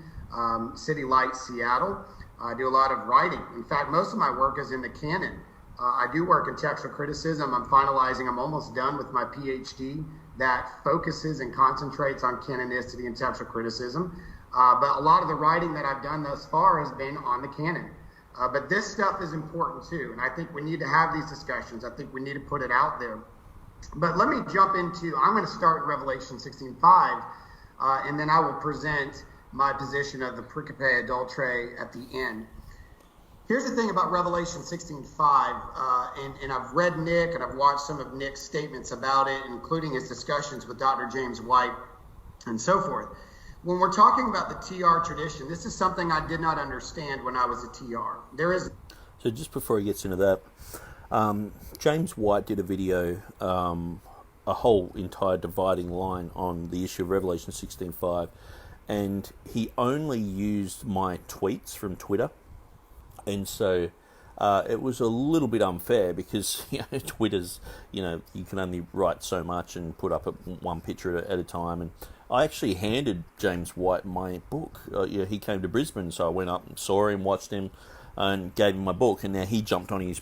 City Light, Seattle. I do a lot of writing. In fact, most of my work is in the canon. I do work in textual criticism. I'm almost done with my PhD that focuses and concentrates on canonicity and textual criticism. But a lot of the writing that I've done thus far has been on the canon. But this stuff is important too, and I think we need to have these discussions. I think we need to put it out there. But let me jump into, I'm going to start in Revelation 16:5, and then I will present my position of the pericope adulterae at the end. Here's the thing about Revelation 16:5, and I've read Nick, and I've watched some of Nick's statements about it, including his discussions with Dr. James White and so forth. When we're talking about the TR tradition, this is something I did not understand when I was a TR. So just before he gets into that, James White did a video, a whole entire dividing line on the issue of Revelation 16:5, and he only used my tweets from Twitter, and so it was a little bit unfair because Twitter's, you can only write so much and put up one picture at a time. And I actually handed James White my book. He came to Brisbane, so I went up and saw him, watched him, and gave him my book. And now he jumped on his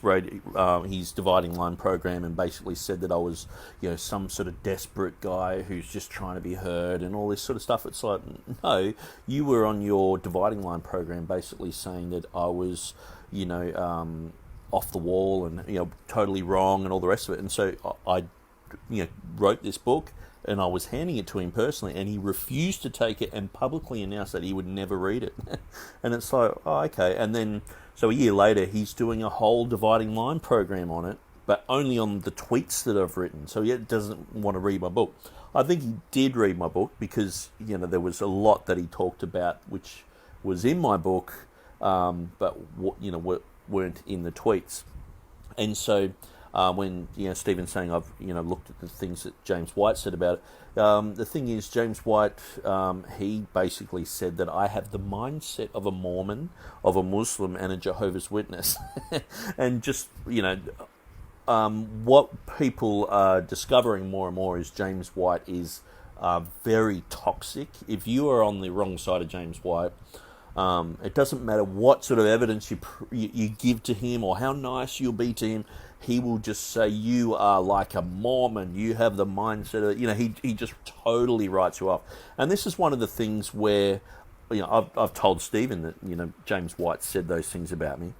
dividing line program and basically said that I was, some sort of desperate guy who's just trying to be heard and all this sort of stuff. It's like, no, you were on your dividing line program basically saying that I was, off the wall and totally wrong and all the rest of it. And so I wrote this book and I was handing it to him personally, and he refused to take it and publicly announced that he would never read it. And it's like, oh, okay. And then so a year later he's doing a whole dividing line program on it, but only on the tweets that I've written. So he doesn't want to read my book. I think he did read my book because there was a lot that he talked about which was in my book, but weren't in the tweets. And so when Stephen's saying I've looked at the things that James White said about it, the thing is James White, he basically said that I have the mindset of a Mormon, of a Muslim, and a Jehovah's Witness. And just what people are discovering more and more is James White is very toxic. If you are on the wrong side of James White, it doesn't matter what sort of evidence you give to him or how nice you'll be to him. He will just say you are like a Mormon. You have the mindset of, he just totally writes you off. And this is one of the things where, I've told Stephen that, James White said those things about me.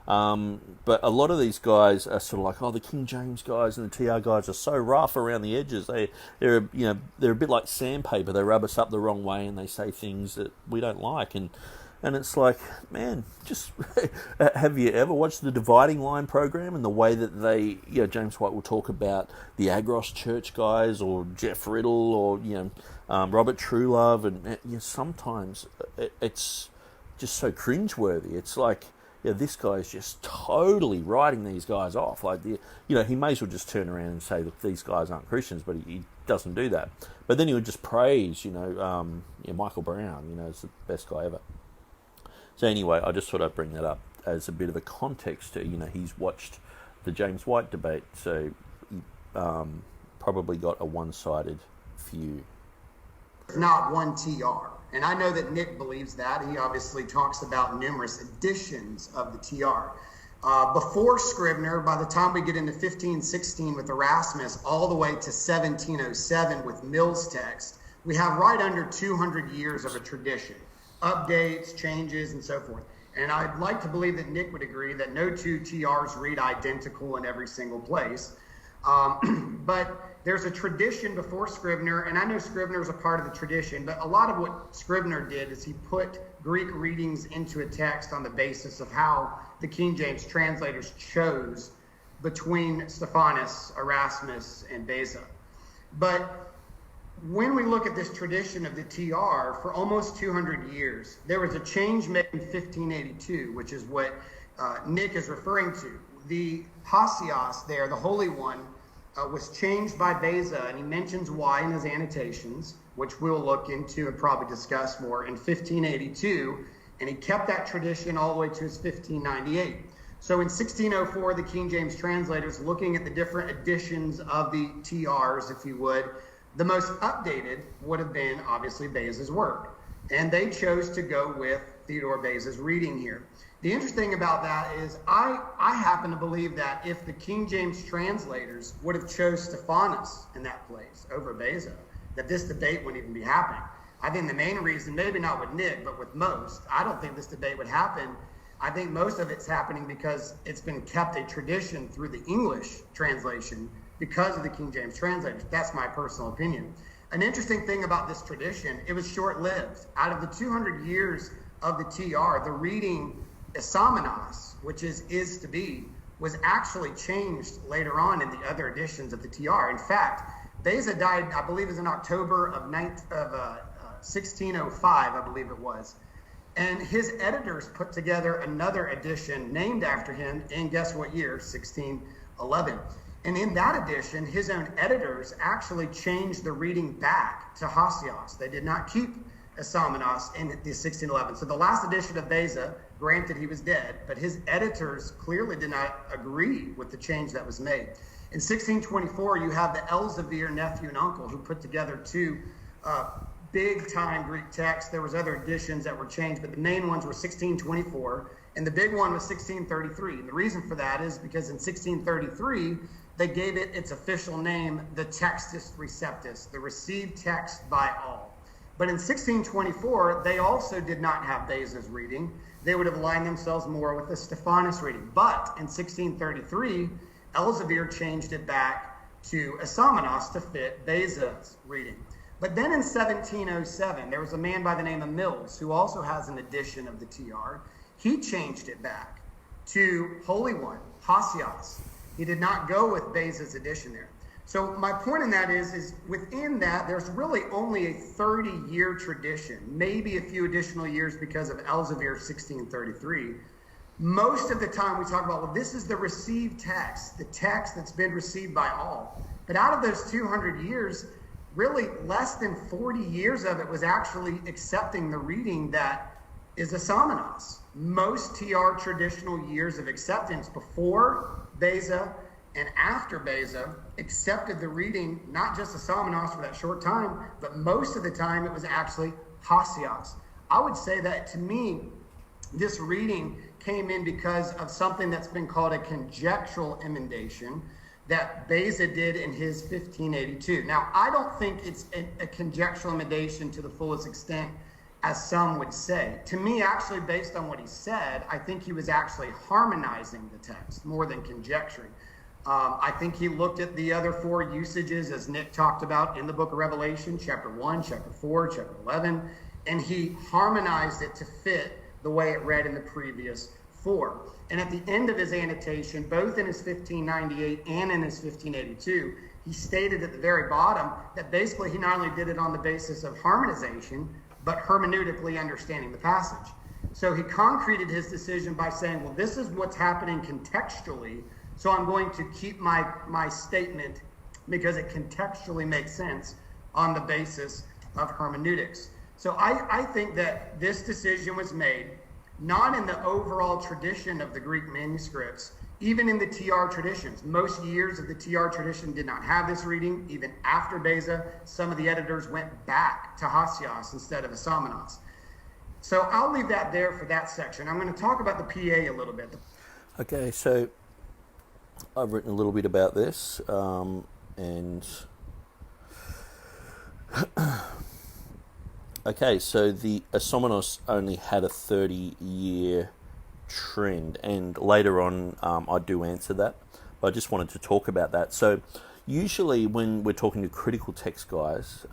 But a lot of these guys are sort of like, the King James guys and the TR guys are so rough around the edges. They're a bit like sandpaper. They rub us up the wrong way and they say things that we don't like. And it's like, man, just have you ever watched the Dividing Line program and the way that they, James White will talk about the Agros Church guys or Jeff Riddle or, Robert Truelove. And sometimes it's just so cringeworthy. It's like, this guy's just totally writing these guys off. Like, he may as well just turn around and say, look, these guys aren't Christians, but he doesn't do that. But then he would just praise, Michael Brown, is the best guy ever. So anyway, I just thought I'd bring that up as a bit of a context to, he's watched the James White debate, so he probably got a one-sided view. Not one TR. And I know that Nick believes that. He obviously talks about numerous editions of the TR. Before Scribner, by the time we get into 1516 with Erasmus, all the way to 1707 with Mill's text, we have right under 200 years of a tradition. Updates, changes, and so forth. And I'd like to believe that Nick would agree that no two TRs read identical in every single place. But there's a tradition before Scribner, and I know Scribner is a part of the tradition, but a lot of what Scribner did is he put Greek readings into a text on the basis of how the King James translators chose between Stephanus, Erasmus, and Beza. But when we look at this tradition of the TR, for almost 200 years, there was a change made in 1582, which is what Nick is referring to. The Hagios there, the Holy One, was changed by Beza, and he mentions why in his annotations, which we'll look into and probably discuss more, in 1582, and he kept that tradition all the way to his 1598. So in 1604, the King James translators, looking at the different editions of the TRs, if you would, the most updated would have been obviously Beza's work. And they chose to go with Theodore Beza's reading here. The interesting about that is I happen to believe that if the King James translators would have chose Stephanus in that place over Beza, that this debate wouldn't even be happening. I think the main reason, maybe not with Nick, but with most, I don't think this debate would happen. I think most of it's happening because it's been kept a tradition through the English translation because of the King James translators. That's my personal opinion. An interesting thing about this tradition, it was short-lived. Out of the 200 years of the TR, the reading Isamenos, which is to be, was actually changed later on in the other editions of the TR. In fact, Beza died, I believe, it was in October of 1605, I believe it was. And his editors put together another edition named after him in, guess what year? 1611. And in that edition, his own editors actually changed the reading back to Hasios. They did not keep Esamenos in the 1611. So the last edition of Beza, granted he was dead, but his editors clearly did not agree with the change that was made. In 1624, you have the Elzevir nephew and uncle who put together two big-time Greek texts. There was other editions that were changed, but the main ones were 1624, and the big one was 1633. And the reason for that is because in 1633, they gave it its official name, the Textus Receptus, the received text by all. But in 1624, they also did not have Beza's reading. They would have aligned themselves more with the Stephanus reading. But in 1633, Elzevir changed it back to Esamenos to fit Beza's reading. But then in 1707, there was a man by the name of Mills who also has an edition of the TR. He changed it back to Holy One, Hasios. He did not go with Beza's edition there. So my point in that is within that, there's really only a 30-year tradition, maybe a few additional years because of Elzevir 1633. Most of the time we talk about, well, this is the received text, the text that's been received by all. But out of those 200 years, really less than 40 years of it was actually accepting the reading that is Esamenos. Most TR traditional years of acceptance before Beza and after Beza accepted the reading, not just Esamenos for that short time, but most of the time it was actually Hasios. I would say that to me, this reading came in because of something that's been called a conjectural emendation that Beza did in his 1582. Now, I don't think it's a conjectural emendation to the fullest extent as some would say. To me, actually, based on what he said, I think he was actually harmonizing the text more than conjecturing. I think he looked at the other four usages, as Nick talked about in the book of Revelation, chapter 1, chapter 4, chapter 11, and he harmonized it to fit the way it read in the previous four. And at the end of his annotation, both in his 1598 and in his 1582, he stated at the very bottom that basically he not only did it on the basis of harmonization, but hermeneutically understanding the passage. So he concreted his decision by saying, well, this is what's happening contextually, so I'm going to keep my statement because it contextually makes sense on the basis of hermeneutics. So I think that this decision was made not in the overall tradition of the Greek manuscripts, even in the TR traditions. Most years of the TR tradition did not have this reading. Even after Beza, some of the editors went back to Hasios instead of Esamenos. So I'll leave that there for that section. I'm going to talk about the PA a little bit. Okay, so I've written a little bit about this, and okay, so the Esamenos only had a 30-year trend, and later on I do answer that, but I just wanted to talk about that. So usually when we're talking to critical text guys,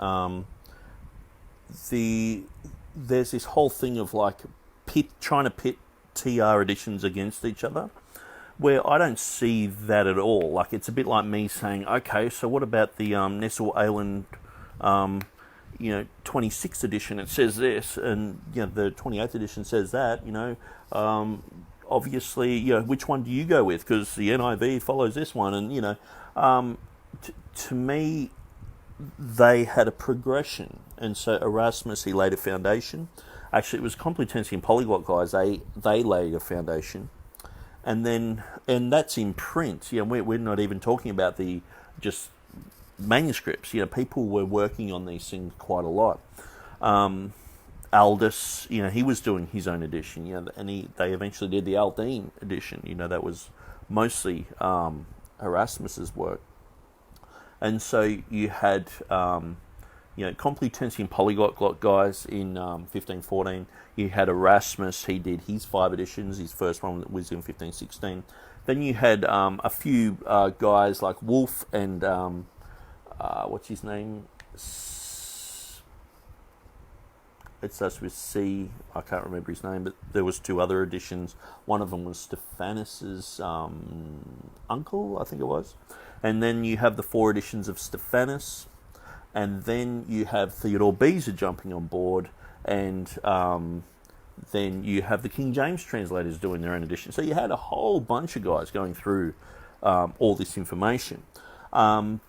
there's this whole thing of like trying to pit TR editions against each other, where I don't see that at all. Like, it's a bit like me saying, okay, so what about the Nestle Island 26th edition? It says this, and the 28th edition says that. Obviously, which one do you go with? Because the NIV follows this one, and to me, they had a progression, and so Erasmus, he laid a foundation. Actually, it was Complutensian Polyglot guys. They laid a foundation. And that's in print. We're not even talking about the just manuscripts. People were working on these things quite a lot. Aldous, he was doing his own edition. And they eventually did the Aldine edition. That was mostly Erasmus's work. And so you had Complutensian Polyglot guys in 1514. You had Erasmus, he did his 5 editions. His first one was in 1516. Then you had a few guys like Wolf and what's his name? It starts with C. I can't remember his name, but there was 2 other editions. One of them was Stephanus's uncle, I think it was. And then you have the 4 editions of Stephanus. and then you have Theodore Beza jumping on board, and then you have the King James translators doing their own edition. So you had a whole bunch of guys going through all this information. And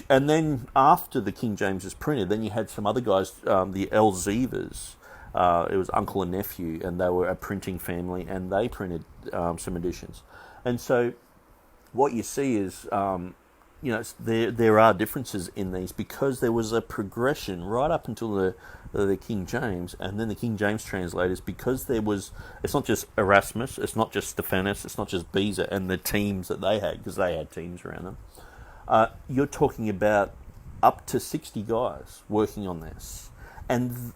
then after the King James was printed, then you had some other guys, the Elzevers. It was uncle and nephew, and they were a printing family, and they printed some editions. And so what you see is, there are differences in these because there was a progression right up until the King James, and then the King James translators, because it's not just Erasmus, it's not just Stephanus, it's not just Beza and the teams that they had, because they had teams around them. You're talking about up to 60 guys working on this. And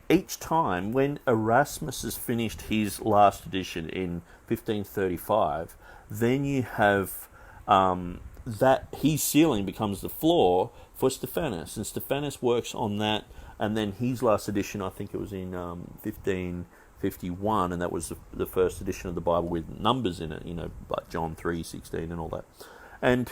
each time, when Erasmus has finished his last edition in 1535, then you have that his ceiling becomes the floor for Stephanus, and Stephanus works on that, and then his last edition, I think it was in 1551, and that was the first edition of the Bible with numbers in it, like John 3:16 and all that. And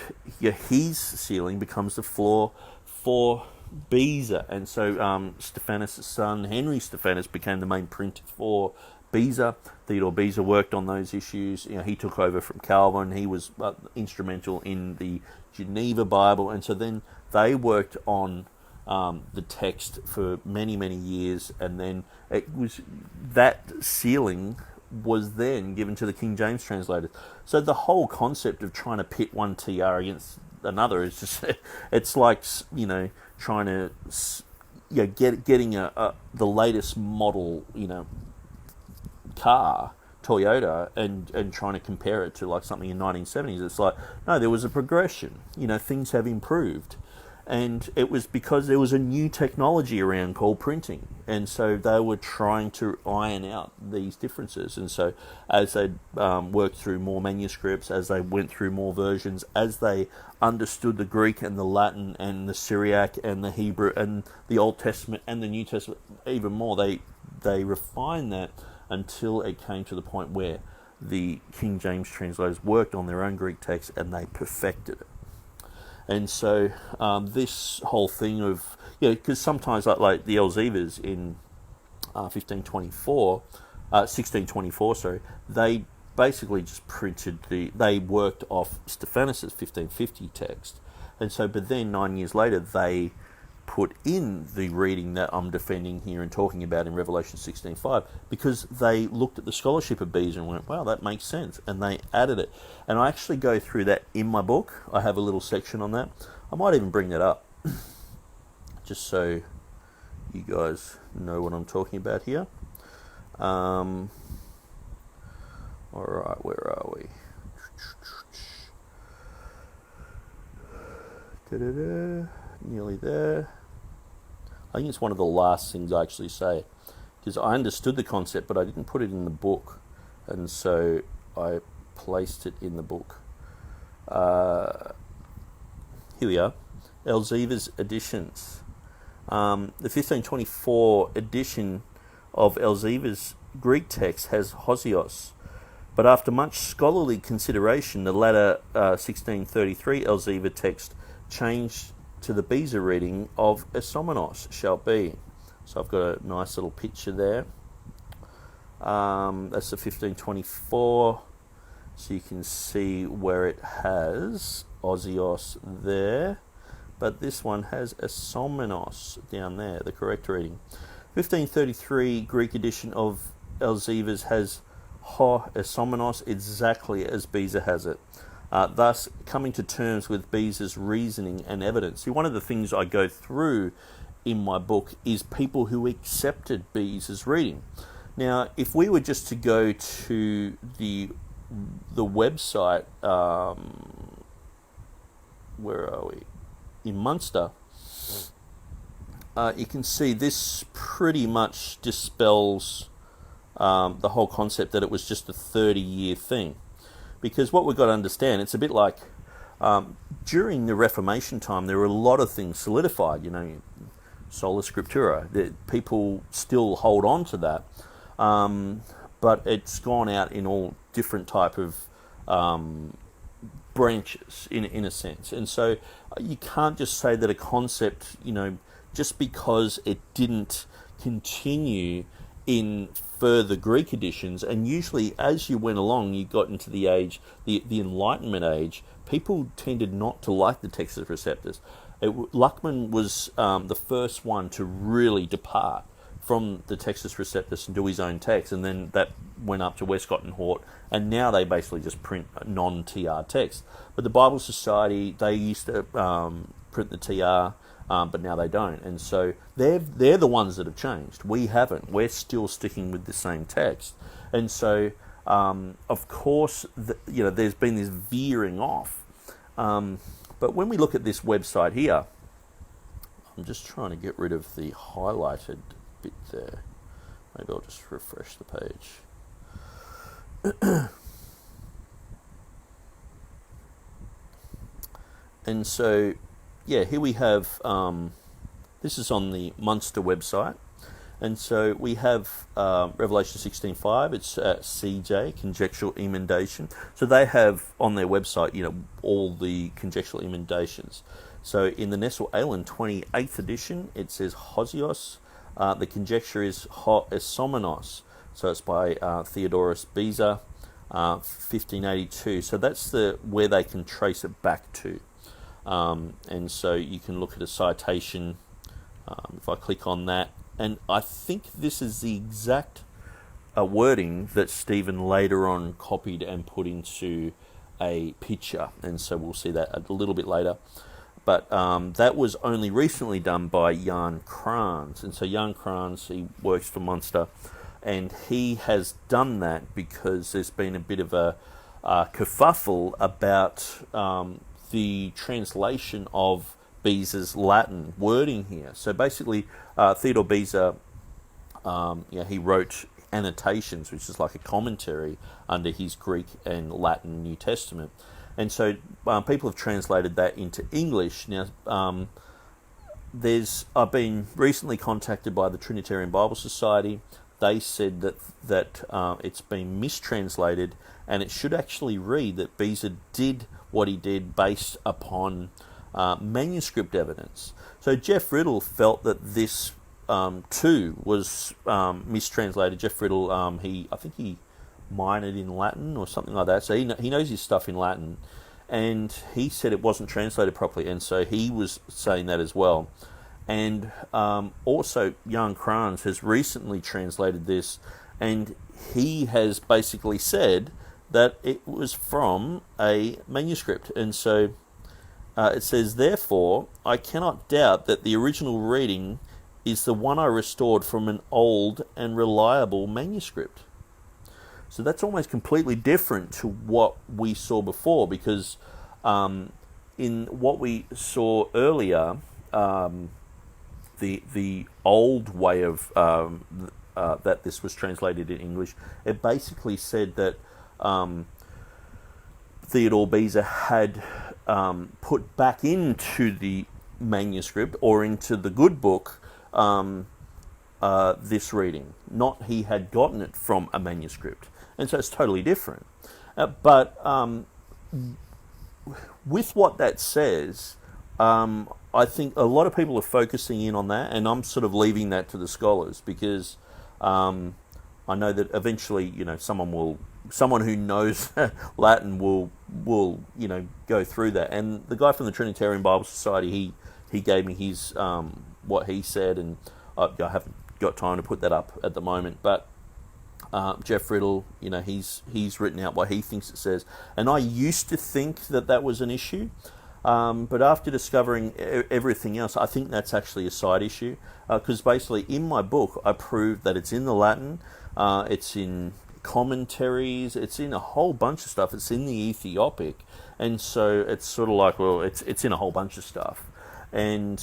his ceiling becomes the floor for Beza, and so Stephanus' son Henry Stephanus became the main printer for Beza. Theodore Beza worked on those issues. He took over from Calvin. He was instrumental in the Geneva Bible, and so then they worked on the text for many, many years, and then that ceiling was then given to the King James translators. So the whole concept of trying to pit one TR against another is just, it's like, trying to, getting the latest model, car, Toyota, and trying to compare it to like something in 1970s. It's like, no, there was a progression. Things have improved. And it was because there was a new technology around called printing. And so they were trying to iron out these differences. And so as they worked through more manuscripts, as they went through more versions, as they understood the Greek and the Latin and the Syriac and the Hebrew and the Old Testament and the New Testament even more, they refined that until it came to the point where the King James translators worked on their own Greek text and they perfected it. And so this whole thing of, because sometimes like the Elzevers in 1624, they basically just they worked off Stephanus' 1550 text. And so, but then 9 years later, they put in the reading that I'm defending here and talking about in Revelation 16:5, because they looked at the scholarship of Beza and went, wow, that makes sense, and they added it. And I actually go through that in my book. I have a little section on that. I might even bring that up, just so you guys know what I'm talking about here. All right, where are we? Nearly there. I think it's one of the last things I actually say, because I understood the concept, but I didn't put it in the book, and so I placed it in the book. Here we are, Elzevers editions. The 1524 edition of Elzevers Greek text has Hosios, but after much scholarly consideration, the latter 1633 Elzever text changed to the Beza reading of Esomenos shall be. So I've got a nice little picture there. That's the 1524. So you can see where it has Osios there. But this one has Esomenos down there, the correct reading. 1533 Greek edition of Elzevers has Ho Esomenos exactly as Beza has it. Thus coming to terms with Beza's reasoning and evidence. See, one of the things I go through in my book is people who accepted Beza's reading. Now, if we were just to go to the website, where are we? In Munster, you can see this pretty much dispels the whole concept that it was just a 30-year thing. Because what we've got to understand, it's a bit like during the Reformation time, there were a lot of things solidified, sola scriptura. People still hold on to that. But it's gone out in all different type of branches in a sense, and so you can't just say that a concept, just because it didn't continue in further Greek editions, and usually as you went along, you got into the age, the Enlightenment age, people tended not to like the Textus Receptus. Luckman was the first one to really depart from the Textus Receptus and do his own text, and then that went up to Westcott and Hort, and now they basically just print non-TR text. But the Bible Society, they used to print the TR, but now they don't, and so they're the ones that have changed. We haven't. We're still sticking with the same text, and so of course, there's been this veering off. But when we look at this website here, I'm just trying to get rid of the highlighted bit there. Maybe I'll just refresh the page. And so, here we have, this is on the Munster website. And so we have Revelation 16:5. It's CJ, conjectural emendation. So they have on their website, all the conjectural emendations. So in the Nestle Aland 28th edition, it says Hosios. The conjecture is Ho Esomenos. So it's by Theodorus Beza, 1582. So that's where they can trace it back to. And so you can look at a citation. If I click on that, and I think this is the exact wording that Stephen later on copied and put into a picture, and so we'll see that a little bit later. But that was only recently done by Jan Krans, and so Jan Krans, he works for Munster, and he has done that because there's been a bit of a kerfuffle about the translation of Beza's Latin wording here. So basically, Theodore Beza, he wrote annotations, which is like a commentary under his Greek and Latin New Testament. And so people have translated that into English. Now, I've been recently contacted by the Trinitarian Bible Society. They said that it's been mistranslated, and it should actually read that Beza did what he did based upon manuscript evidence. So Jeff Riddle felt that this too was mistranslated. Jeff Riddle, I think he minored in Latin or something like that, so he knows his stuff in Latin, and he said it wasn't translated properly, and so he was saying that as well. And also Jan Krans has recently translated this, and he has basically said that it was from a manuscript, and so it says, therefore, I cannot doubt that the original reading is the one I restored from an old and reliable manuscript. So that's almost completely different to what we saw before, because in what we saw earlier, the old way of that this was translated in English, it basically said that Theodore Beza had put back into the manuscript or into the good book this reading, not he had gotten it from a manuscript, and so it's totally different. But with what that says, I think a lot of people are focusing in on that, and I'm sort of leaving that to the scholars, because I know that eventually, someone who knows Latin will go through that. And the guy from the Trinitarian Bible Society, he gave me his what he said, and I haven't got time to put that up at the moment. But Jeff Riddle, he's written out what he thinks it says, and I used to think that was an issue. But after discovering everything else, I think that's actually a side issue, because basically in my book I proved that it's in the Latin, it's in commentaries, it's in a whole bunch of stuff, it's in the Ethiopic, and so it's sort of like, well, it's in a whole bunch of stuff. And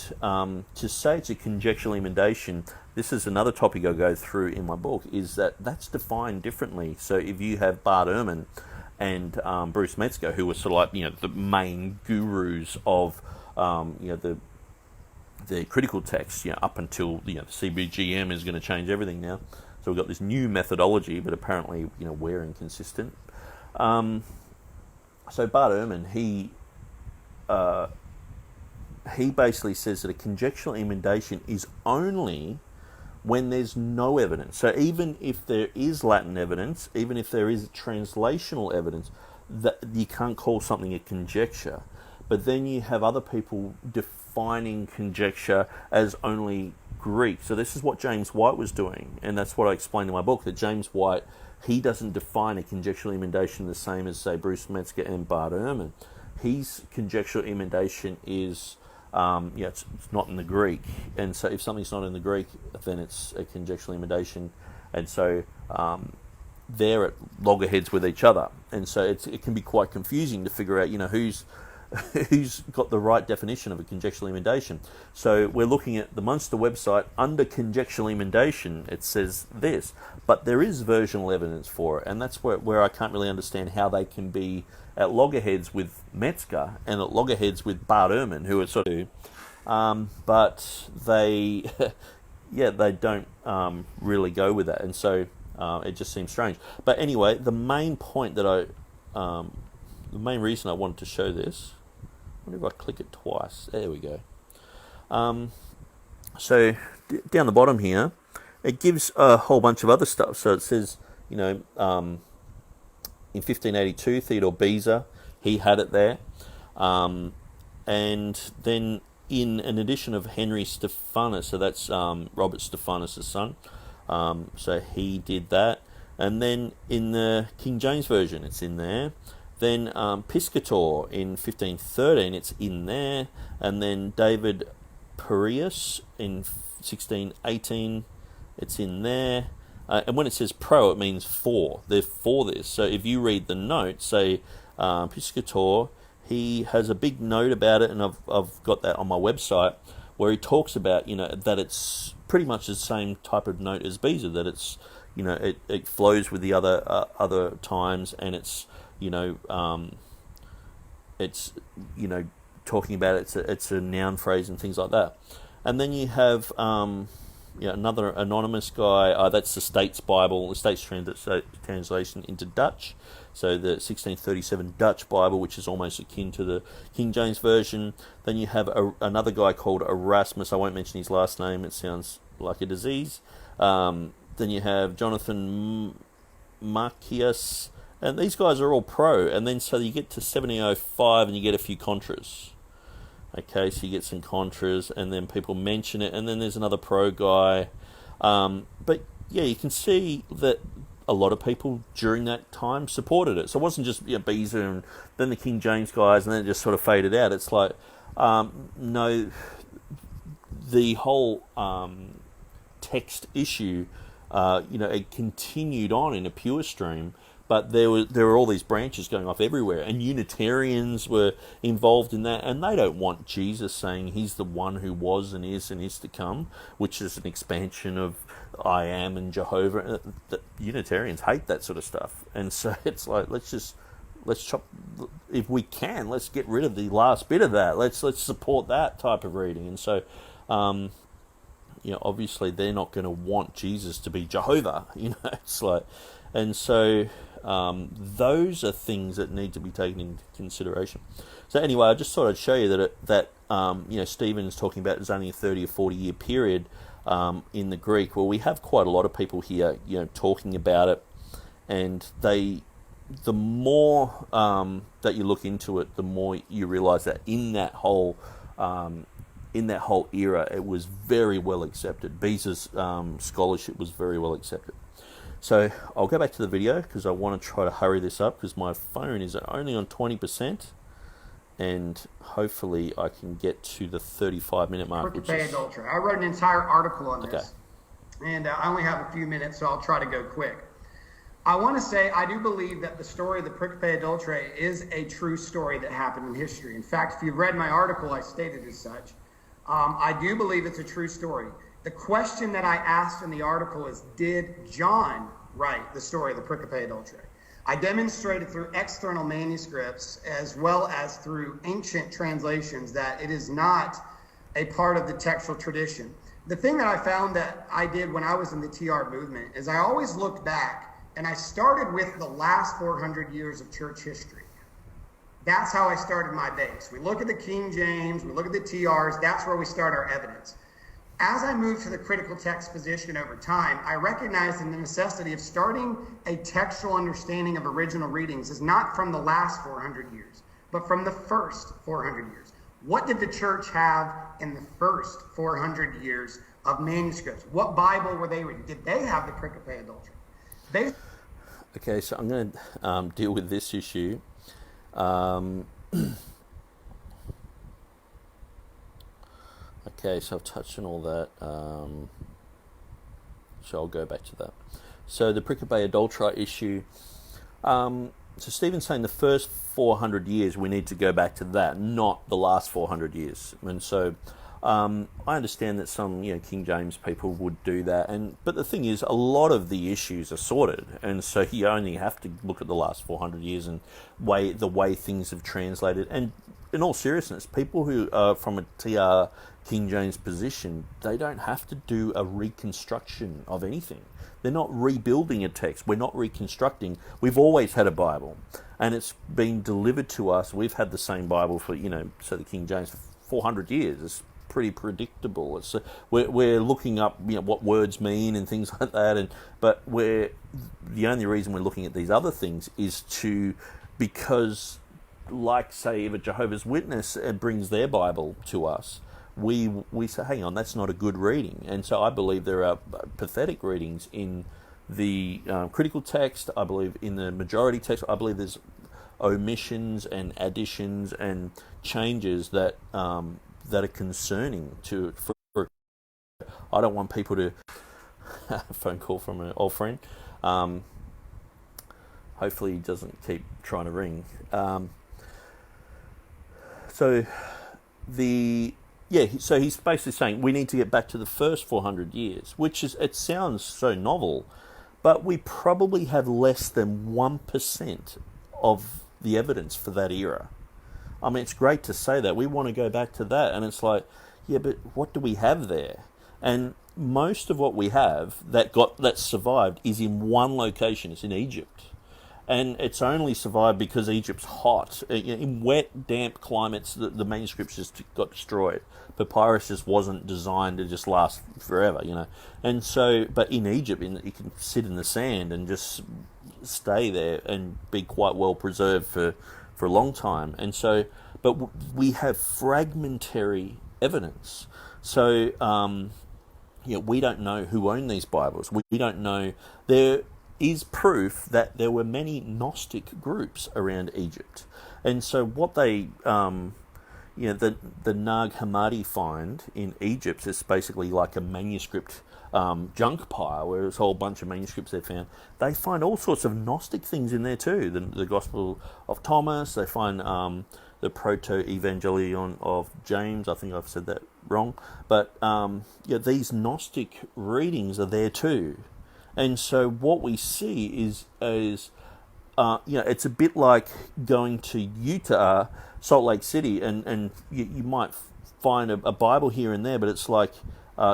to say it's a conjectural emendation, this is another topic I go through in my book, is that's defined differently. So if you have Bart Ehrman and Bruce Metzger, who were sort of like, the main gurus of, the critical text, up until, the CBGM is going to change everything now. So we've got this new methodology, but apparently, we're inconsistent. So Bart Ehrman, he basically says that a conjectural emendation is only when there's no evidence. So even if there is Latin evidence, even if there is translational evidence, that you can't call something a conjecture. But then you have other people defining conjecture as only Greek. So this is what James White was doing, and that's what I explained in my book, that James White, he doesn't define a conjectural emendation the same as, say, Bruce Metzger and Bart Ehrman. His conjectural emendation is, it's not in the Greek, and so if something's not in the Greek, then it's a conjectural emendation, and so they're at loggerheads with each other, and so it can be quite confusing to figure out, who's got the right definition of a conjectural emendation. So we're looking at the Munster website. Under conjectural emendation, it says this, but there is versional evidence for it, and that's where I can't really understand how they can be at loggerheads with Metzger and at loggerheads with Bart Ehrman, who are sort of, but they, they don't really go with that, and so it just seems strange. But anyway, the main point that the main reason I wanted to show this, I wonder if I click it twice. There we go. So down the bottom here, it gives a whole bunch of other stuff. So it says, in 1582, Theodore Beza, he had it there. And then in an edition of Henry Stephanus, so that's Robert Stephanus' son, so he did that. And then in the King James Version, it's in there. Then Piscator in 1513, it's in there. And then David Parius in 1618, it's in there. And when it says pro, it means for. They're for this. So if you read the note, say Piscator, he has a big note about it, and I've got that on my website, where he talks about, that it's pretty much the same type of note as Beza, that it's, it flows with the other times, and it's, it's, talking about it's a noun phrase and things like that. And then you have another anonymous guy, that's the States Bible, the States translation into Dutch, so the 1637 Dutch Bible, which is almost akin to the King James Version. Then you have another guy called Erasmus, I won't mention his last name, it sounds like a disease. Then you have Jonathan Marcius, and these guys are all pro, and then so you get to 1705 and you get a few contras. Okay, so you get some contras, and then people mention it, and then there's another pro guy. But yeah, you can see that a lot of people during that time supported it. So it wasn't just Beza and then the King James guys, and then it just sort of faded out. It's like, no, the whole text issue, it continued on in a pure stream. But there were all these branches going off everywhere, and Unitarians were involved in that, and they don't want Jesus saying he's the one who was and is to come, which is an expansion of I am and Jehovah. Unitarians hate that sort of stuff, and so it's like let's chop, if we can, let's get rid of the last bit of that. Let's support that type of reading, and so obviously they're not going to want Jesus to be Jehovah. It's like, and so. Those are things that need to be taken into consideration. So anyway, I just thought I'd show you that Stephen's talking about there's only a 30 or 40 year period in the Greek. Well, we have quite a lot of people here, talking about it, and the more that you look into it, the more you realise that in that whole era, it was very well accepted. Beza's scholarship was very well accepted. So I'll go back to the video because I want to try to hurry this up because my phone is only on 20%, and hopefully I can get to the 35-minute mark. Adultery. I wrote an entire article on this, and I only have a few minutes, so I'll try to go quick. I want to say I do believe that the story of the Pericope Adultery is a true story that happened in history. In fact, if you've read my article, I stated as such. I do believe it's a true story. The question that I asked in the article is, did John write the story of the Pericope Adultery? I demonstrated through external manuscripts as well as through ancient translations that it is not a part of the textual tradition. The thing that I found that I did when I was in the TR movement is I always looked back, and I started with the last 400 years of church history. That's how I started my base. We look at the King James, we look at the TRs, that's where we start our evidence. As I moved to the critical text position over time, I recognized the necessity of starting a textual understanding of original readings is not from the last 400 years, but from the first 400 years. What did the church have in the first 400 years of manuscripts? What Bible were they reading? Did they have the pericope adultery? Okay, so I'm going to deal with this issue. Okay, so I've touched on all that. So I'll go back to that. So the pericope adultery issue. So Stephen's saying the first 400 years we need to go back to that, not the last 400 years. And so I understand that some King James people would do that, but the thing is, a lot of the issues are sorted, and so you only have to look at the last 400 years and the way things have translated. And in all seriousness, people who are from a TR King James position, they don't have to do a reconstruction of anything. They're not rebuilding a text. We're not reconstructing. We've always had a Bible, and it's been delivered to us. We've had the same Bible for, so the King James for 400 years. It's pretty predictable. It's we're looking up what words mean and things like that, but the only reason we're looking at these other things is because, like, say, if a Jehovah's Witness brings their Bible to us, we say, hang on, that's not a good reading. And so I believe there are pathetic readings in the critical text. I believe in the majority text, I believe there's omissions and additions and changes that are concerning for I don't want people to a phone call from an old friend. Hopefully he doesn't keep trying to ring. So he's basically saying we need to get back to the first 400 years, it sounds so novel, but we probably have less than 1% of the evidence for that era. I mean, it's great to say that. We want to go back to that. And it's like, yeah, but what do we have there? And most of what we have that survived is in one location. It's in Egypt. And it's only survived because Egypt's hot. In wet, damp climates, the manuscripts just got destroyed. Papyrus just wasn't designed to just last forever, And so, but in Egypt, you can sit in the sand and just stay there and be quite well preserved for a long time. And so, but we have fragmentary evidence. So, we don't know who owned these Bibles. We don't know. There is proof that there were many Gnostic groups around Egypt. And so what they, the Nag Hammadi find in Egypt is basically like a manuscript junk pile, where there's a whole bunch of manuscripts they found. They find all sorts of Gnostic things in there too. The Gospel of Thomas. They find the Proto-Evangelion of James. I think I've said that wrong, but these Gnostic readings are there too. And so what we see is it's a bit like going to Utah, Salt Lake City, and you might find a Bible here and there, but it's like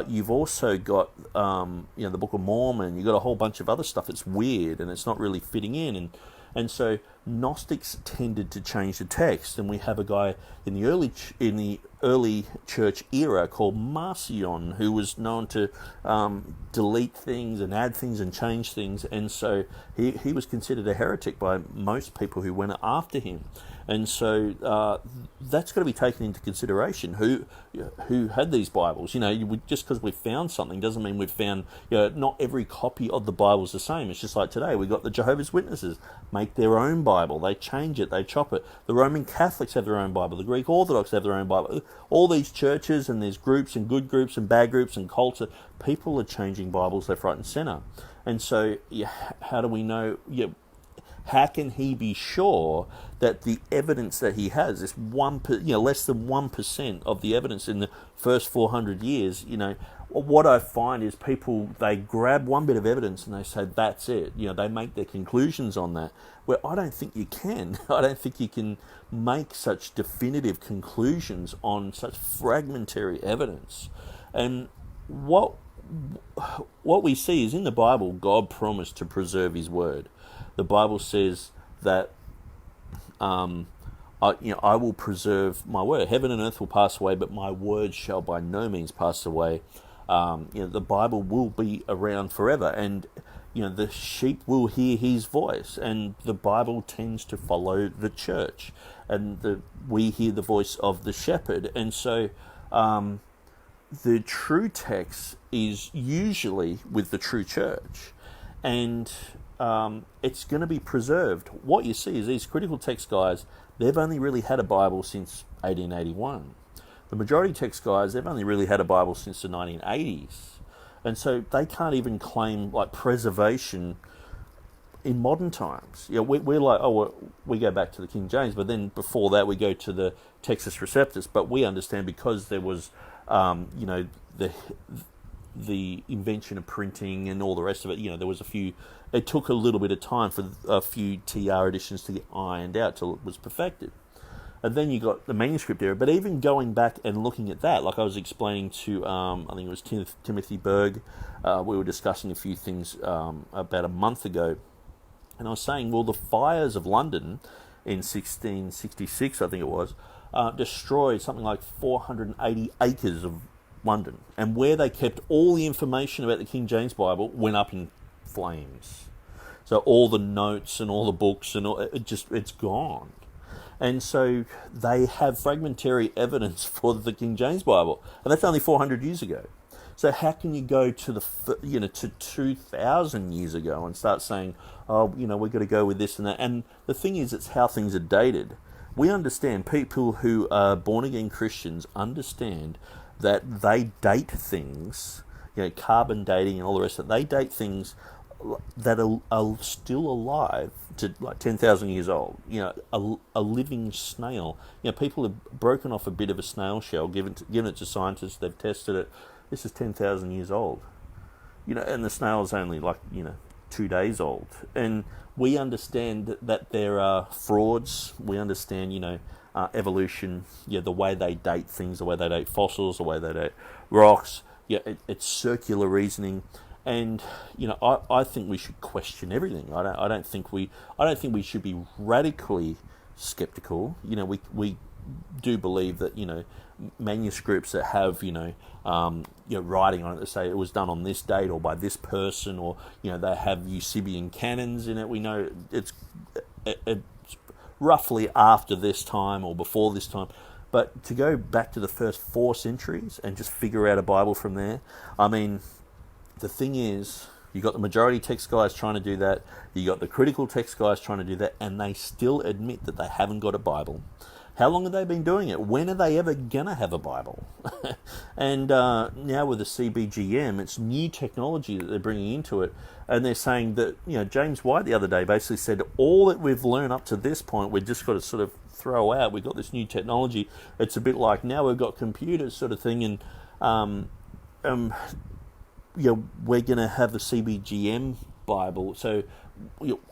you've also got the Book of Mormon. You've got a whole bunch of other stuff. It's weird and it's not really fitting in, and so Gnostics tended to change the text. And we have a guy in the early church era called Marcion, who was known to delete things and add things and change things, and so he was considered a heretic by most people who went after him. And so that's got to be taken into consideration. Who had these Bibles? Just because we've found something doesn't mean we've found. Not every copy of the Bible is the same. It's just like today we've got the Jehovah's Witnesses make their own Bible. They change it. They chop it. The Roman Catholics have their own Bible. The Greek Orthodox have their own Bible. All these churches, and there's groups and good groups and bad groups and cults. People are changing Bibles left, right, and center. And so, how do we know? How can he be sure that the evidence that he has is less than 1% of the evidence in the first 400 years? What I find is people, they grab one bit of evidence and they say that's it. They make their conclusions on that. Where I don't think you can. I don't think you can make such definitive conclusions on such fragmentary evidence. And what we see is in the Bible, God promised to preserve His word. The Bible says that I will preserve my word. Heaven and earth will pass away, but my word shall by no means pass away. The Bible will be around forever, and the sheep will hear his voice, and the Bible tends to follow the church, and we hear the voice of the shepherd. And so the true text is usually with the true church, and it's going to be preserved. What you see is these critical text guys, they've only really had a Bible since 1881. The majority text guys, they've only really had a Bible since the 1980s. And so they can't even claim like preservation in modern times. We're like, we go back to the King James, but then before that we go to the Textus Receptus. But we understand because there was, the invention of printing and all the rest of it, there was it took a little bit of time for a few TR editions to get ironed out till it was perfected. And then you got the manuscript era. But even going back and looking at that, like I was explaining to, I think it was Timothy Berg, we were discussing a few things about a month ago, and I was saying, well, the fires of London in 1666, I think it was, destroyed something like 480 acres of London. And where they kept all the information about the King James Bible went up in flames. So all the notes and all the books and all, it's gone. And so they have fragmentary evidence for the King James Bible, and that's only 400 years ago. So how can you go to to 2,000 years ago and start saying, we've got to go with this and that? And the thing is, it's how things are dated. We understand, people who are born-again Christians understand that they date things, carbon dating and all the rest of it, they date things that are still alive to like 10,000 years old. A living snail. People have broken off a bit of a snail shell, given it to scientists. They've tested it. This is 10,000 years old. And the snail is only 2 days old. And we understand that there are frauds. We understand, evolution. The way they date things, the way they date fossils, the way they date rocks. It's circular reasoning. And I think we should question everything. I don't think we should be radically skeptical. We do believe that manuscripts that have writing on it that say it was done on this date or by this person, or they have Eusebian canons in it. We know it's roughly after this time or before this time. But to go back to the first 4 centuries and just figure out a Bible from there, I mean. The thing is, you got the majority text guys trying to do that, you got the critical text guys trying to do that, and they still admit that they haven't got a Bible. How long have they been doing it? When are they ever going to have a Bible? And now with the CBGM, it's new technology that they're bringing into it, and they're saying that, James White the other day basically said, all that we've learned up to this point, we've just got to sort of throw out. We've got this new technology. It's a bit like now we've got computers sort of thing, and we're going to have a CBGM Bible. So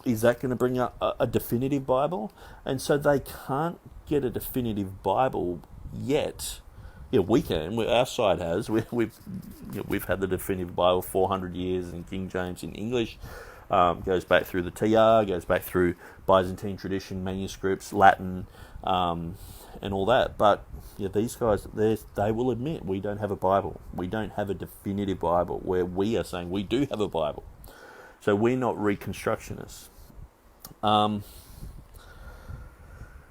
is that going to bring up a definitive Bible? And so they can't get a definitive Bible yet. We can. Our side has. We've had the definitive Bible 400 years in King James in English. Goes back through the TR, goes back through Byzantine tradition, manuscripts, Latin, and all that. But these guys, they will admit we don't have a Bible. We don't have a definitive Bible where we are saying we do have a Bible. So we're not Reconstructionists.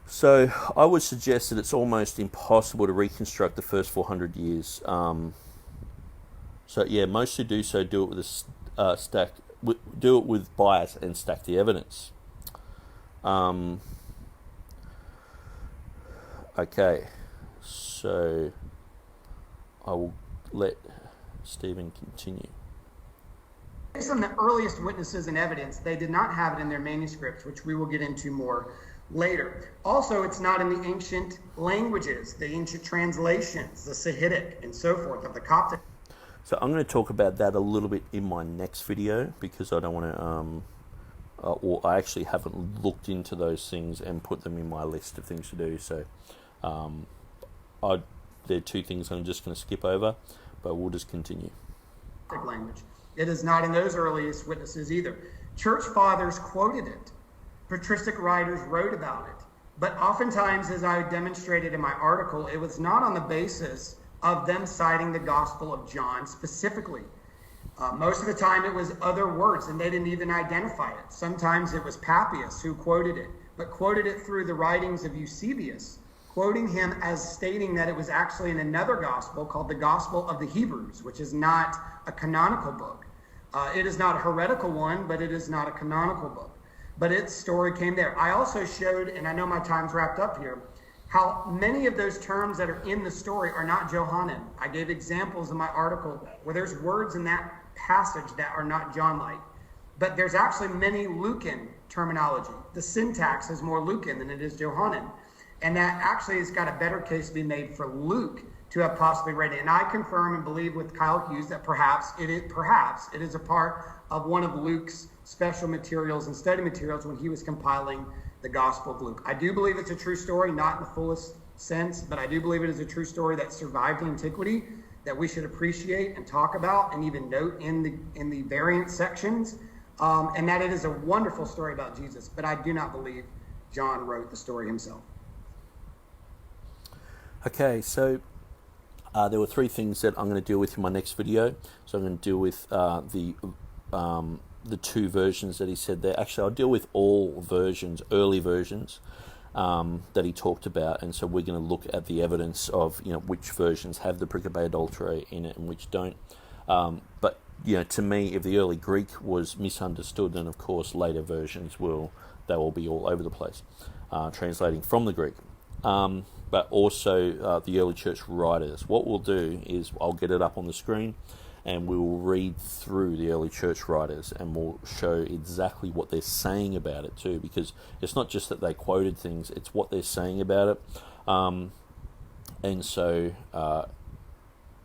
So I would suggest that it's almost impossible to reconstruct the first 400 years. Most who do so do it with a do it with bias and stack the evidence. Okay, so I will let Stephen continue. Based on the earliest witnesses and evidence, they did not have it in their manuscripts, which we will get into more later. Also, it's not in the ancient languages, the ancient translations, the Sahidic and so forth of the Coptic. So I'm going to talk about that a little bit in my next video, because I don't want to, or I actually haven't looked into those things and put them in my list of things to do. So there are 2 things I'm just going to skip over, but we'll just continue. Language. It is not in those earliest witnesses either. Church fathers quoted it. Patristic writers wrote about it. But oftentimes, as I demonstrated in my article, it was not on the basis of them citing the Gospel of John specifically. Most of the time it was other words, and they didn't even identify it. Sometimes it was Papias who quoted it, but quoted it through the writings of Eusebius, quoting him as stating that it was actually in another gospel called the Gospel of the Hebrews, which is not a canonical book. It is not a heretical one, but it is not a canonical book. But its story came there. I also showed, and I know my time's wrapped up here, how many of those terms that are in the story are not Johannine. I gave examples in my article where there's words in that passage that are not John-like. But there's actually many Lucan terminology. The syntax is more Lucan than it is Johannine. And that actually has got a better case to be made for Luke to have possibly read it. And I confirm and believe with Kyle Hughes that perhaps it is a part of one of Luke's special materials and study materials when he was compiling the Gospel of Luke. I do believe it's a true story, not in the fullest sense, but I do believe it is a true story that survived antiquity, that we should appreciate and talk about and even note in the variant sections, and that it is a wonderful story about Jesus. But I do not believe John wrote the story himself. Okay, so there were three things that I'm going to deal with in my next video. So I'm going to deal with the two versions that he said there. Actually, I'll deal with all versions, early versions that he talked about, and so we're going to look at the evidence of which versions have the pericope adulterae in it and which don't. But to me, if the early Greek was misunderstood, then of course later versions will be all over the place, translating from the Greek. But also the early church writers. What we'll do is I'll get it up on the screen, and we will read through the early church writers, and we'll show exactly what they're saying about it too, because it's not just that they quoted things, it's what they're saying about it. And so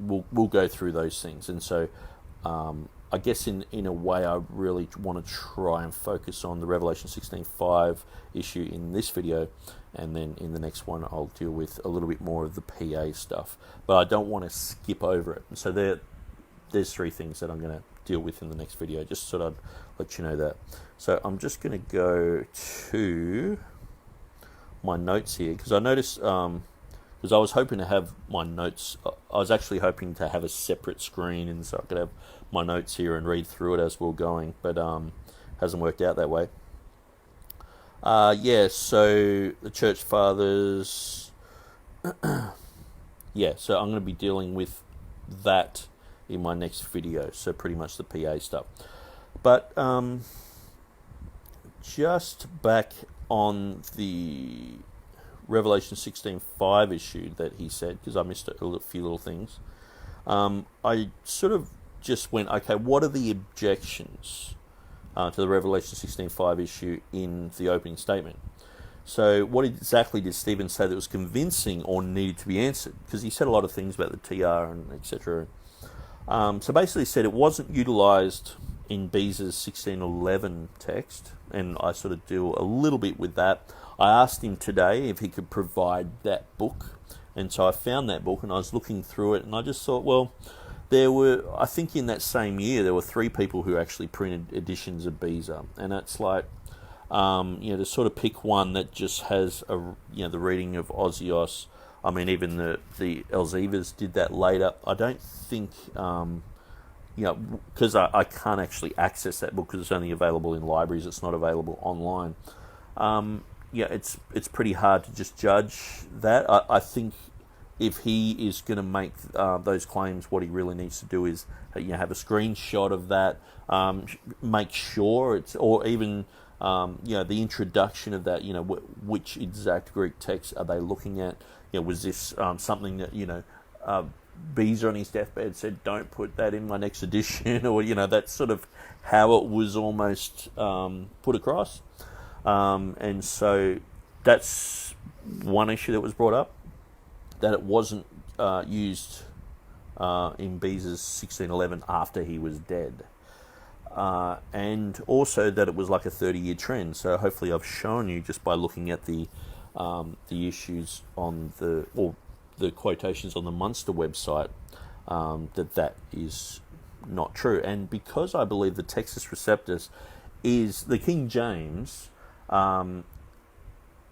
we'll go through those things. And so I guess in a way I really want to try and focus on the Revelation 16:5 issue in this video, and then in the next one I'll deal with a little bit more of the PA stuff. But I don't want to skip over it. So there's three things that I'm going to deal with in the next video, just so I'd let you know that. So I'm just going to go to my notes here, because I noticed, because I was hoping to have my notes, I was actually hoping to have a separate screen, and so I could have my notes here and read through it as we're going, but hasn't worked out that way. So the Church Fathers, so I'm going to be dealing with that in my next video, so pretty much the PA stuff. But just back on the Revelation 16:5 issue that he said, because I missed a few little things, I sort of just went, okay, what are the objections to the Revelation 16:5 issue in the opening statement? So what exactly did Stephen say that was convincing or needed to be answered? Because he said a lot of things about the TR and etc. So basically said it wasn't utilised in Beza's 1611 text, and I sort of deal a little bit with that. I asked him today if he could provide that book, and so I found that book and I was looking through it, and I just thought, well, there were, I think in that same year, there were three people who actually printed editions of Beza, and that's like, to sort of pick one that just has the reading of Osios. I mean, even the Elzevas did that later. I don't think, because I can't actually access that book because it's only available in libraries. It's not available online. It's pretty hard to just judge that. I think if he is going to make those claims, what he really needs to do is have a screenshot of that, make sure it's, or even the introduction of that. Which exact Greek text are they looking at? Was this something that Beza on his deathbed said, don't put that in my next edition, or that's sort of how it was almost put across. And so that's one issue that was brought up, that it wasn't used in Beza's 1611 after he was dead. And also that it was like a 30-year trend. So hopefully I've shown you just by looking at the issues on the quotations on the Munster website that is not true. And because I believe the Textus Receptus is the King James,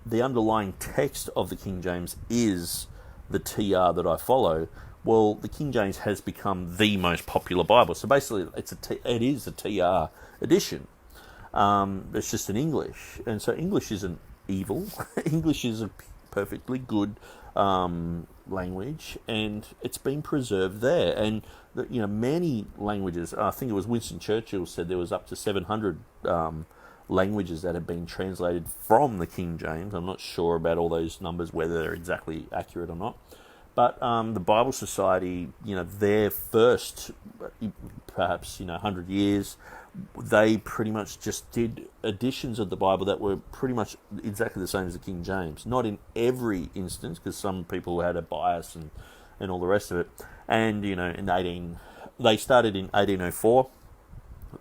the underlying text of the King James is the TR that I follow, well, the King James has become the most popular Bible. So basically, it is a TR edition. It's just in English, and so English isn't evil. English is a perfectly good language, and it's been preserved there. And many languages. I think it was Winston Churchill said there was up to 700 languages that have been translated from the King James. I'm not sure about all those numbers, whether they're exactly accurate or not. But the Bible Society, their first, perhaps 100 years, they pretty much just did editions of the Bible that were pretty much exactly the same as the King James. Not in every instance, because some people had a bias and all the rest of it. And they started in 1804.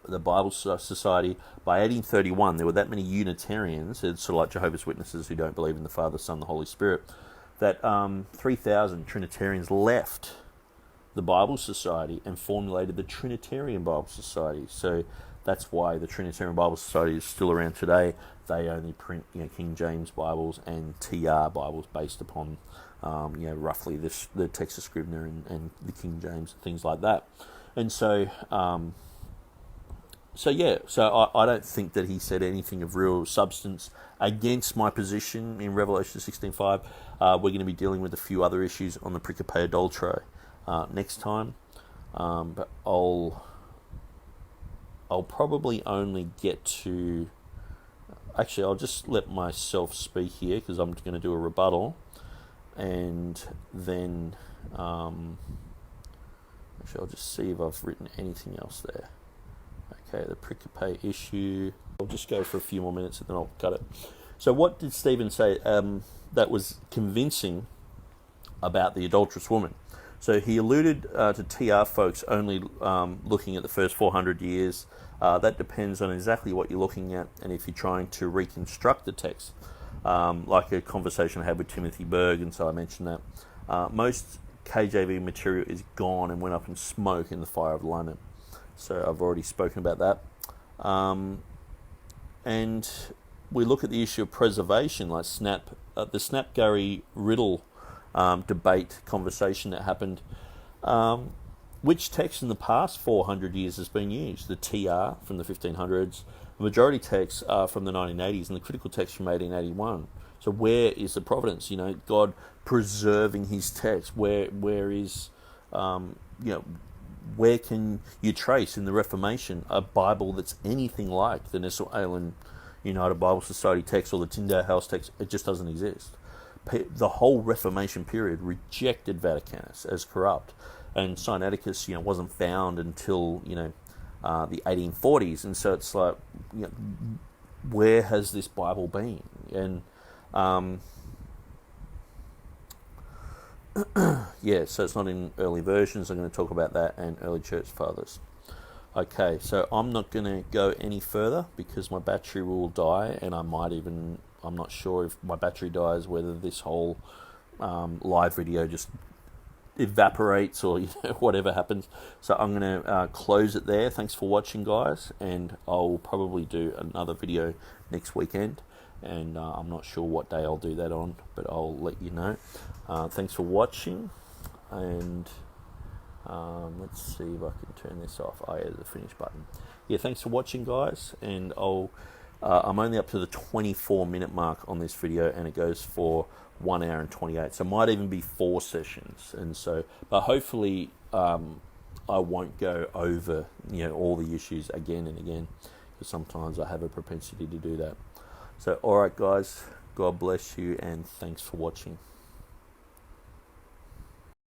The Bible Society. By 1831, there were that many Unitarians, it's sort of like Jehovah's Witnesses who don't believe in the Father, Son, the Holy Spirit, that 3,000 Trinitarians left the Bible Society and formulated the Trinitarian Bible Society. So that's why the Trinitarian Bible Society is still around today. They only print King James Bibles and TR Bibles based upon roughly the Texas Scrivener and the King James and things like that. And so I don't think that he said anything of real substance against my position in Revelation 16:5. We're going to be dealing with a few other issues on the Pericope Adulterae next time, but I'll probably only get to... Actually, I'll just let myself speak here because I'm going to do a rebuttal, and then actually I'll just see if I've written anything else there. Okay, the Pericope issue. I'll just go for a few more minutes and then I'll cut it. So what did Stephen say that was convincing about the adulterous woman? So he alluded to TR folks only looking at the first 400 years. That depends on exactly what you're looking at and if you're trying to reconstruct the text. Like a conversation I had with Timothy Berg, and so I mentioned that. Most KJV material is gone and went up in smoke in the fire of lament. So I've already spoken about that. And we look at the issue of preservation, like the Snapgary Riddle debate conversation that happened. Which text in the past 400 years has been used? The TR from the 1500s, the majority texts are from the 1980s, and the critical text from 1881. So where is the providence? God preserving his text. Where is, where can you trace in the Reformation a Bible that's anything like the Nestle Aland United Bible Society text or the Tyndale House text? It just doesn't exist. The whole Reformation period rejected Vaticanus as corrupt, and Sinaiticus, wasn't found until the 1840s, and so it's like, where has this Bible been? And so it's not in early versions. I'm going to talk about that and early church fathers. Okay, so I'm not going to go any further because my battery will die, and I'm not sure if my battery dies, whether this whole live video just evaporates or whatever happens. So I'm going to close it there. Thanks for watching, guys, and I'll probably do another video next weekend, and I'm not sure what day I'll do that on, but I'll let you know. Thanks for watching, and let's see if I can turn this off. The finish button. Thanks for watching, guys, and I'm only up to the 24-minute mark on this video, and it goes for 1 hour and 28, so it might even be 4 sessions, and so, but hopefully I won't go over all the issues again and again, because sometimes I have a propensity to do that. So alright, guys, God bless you, and thanks for watching.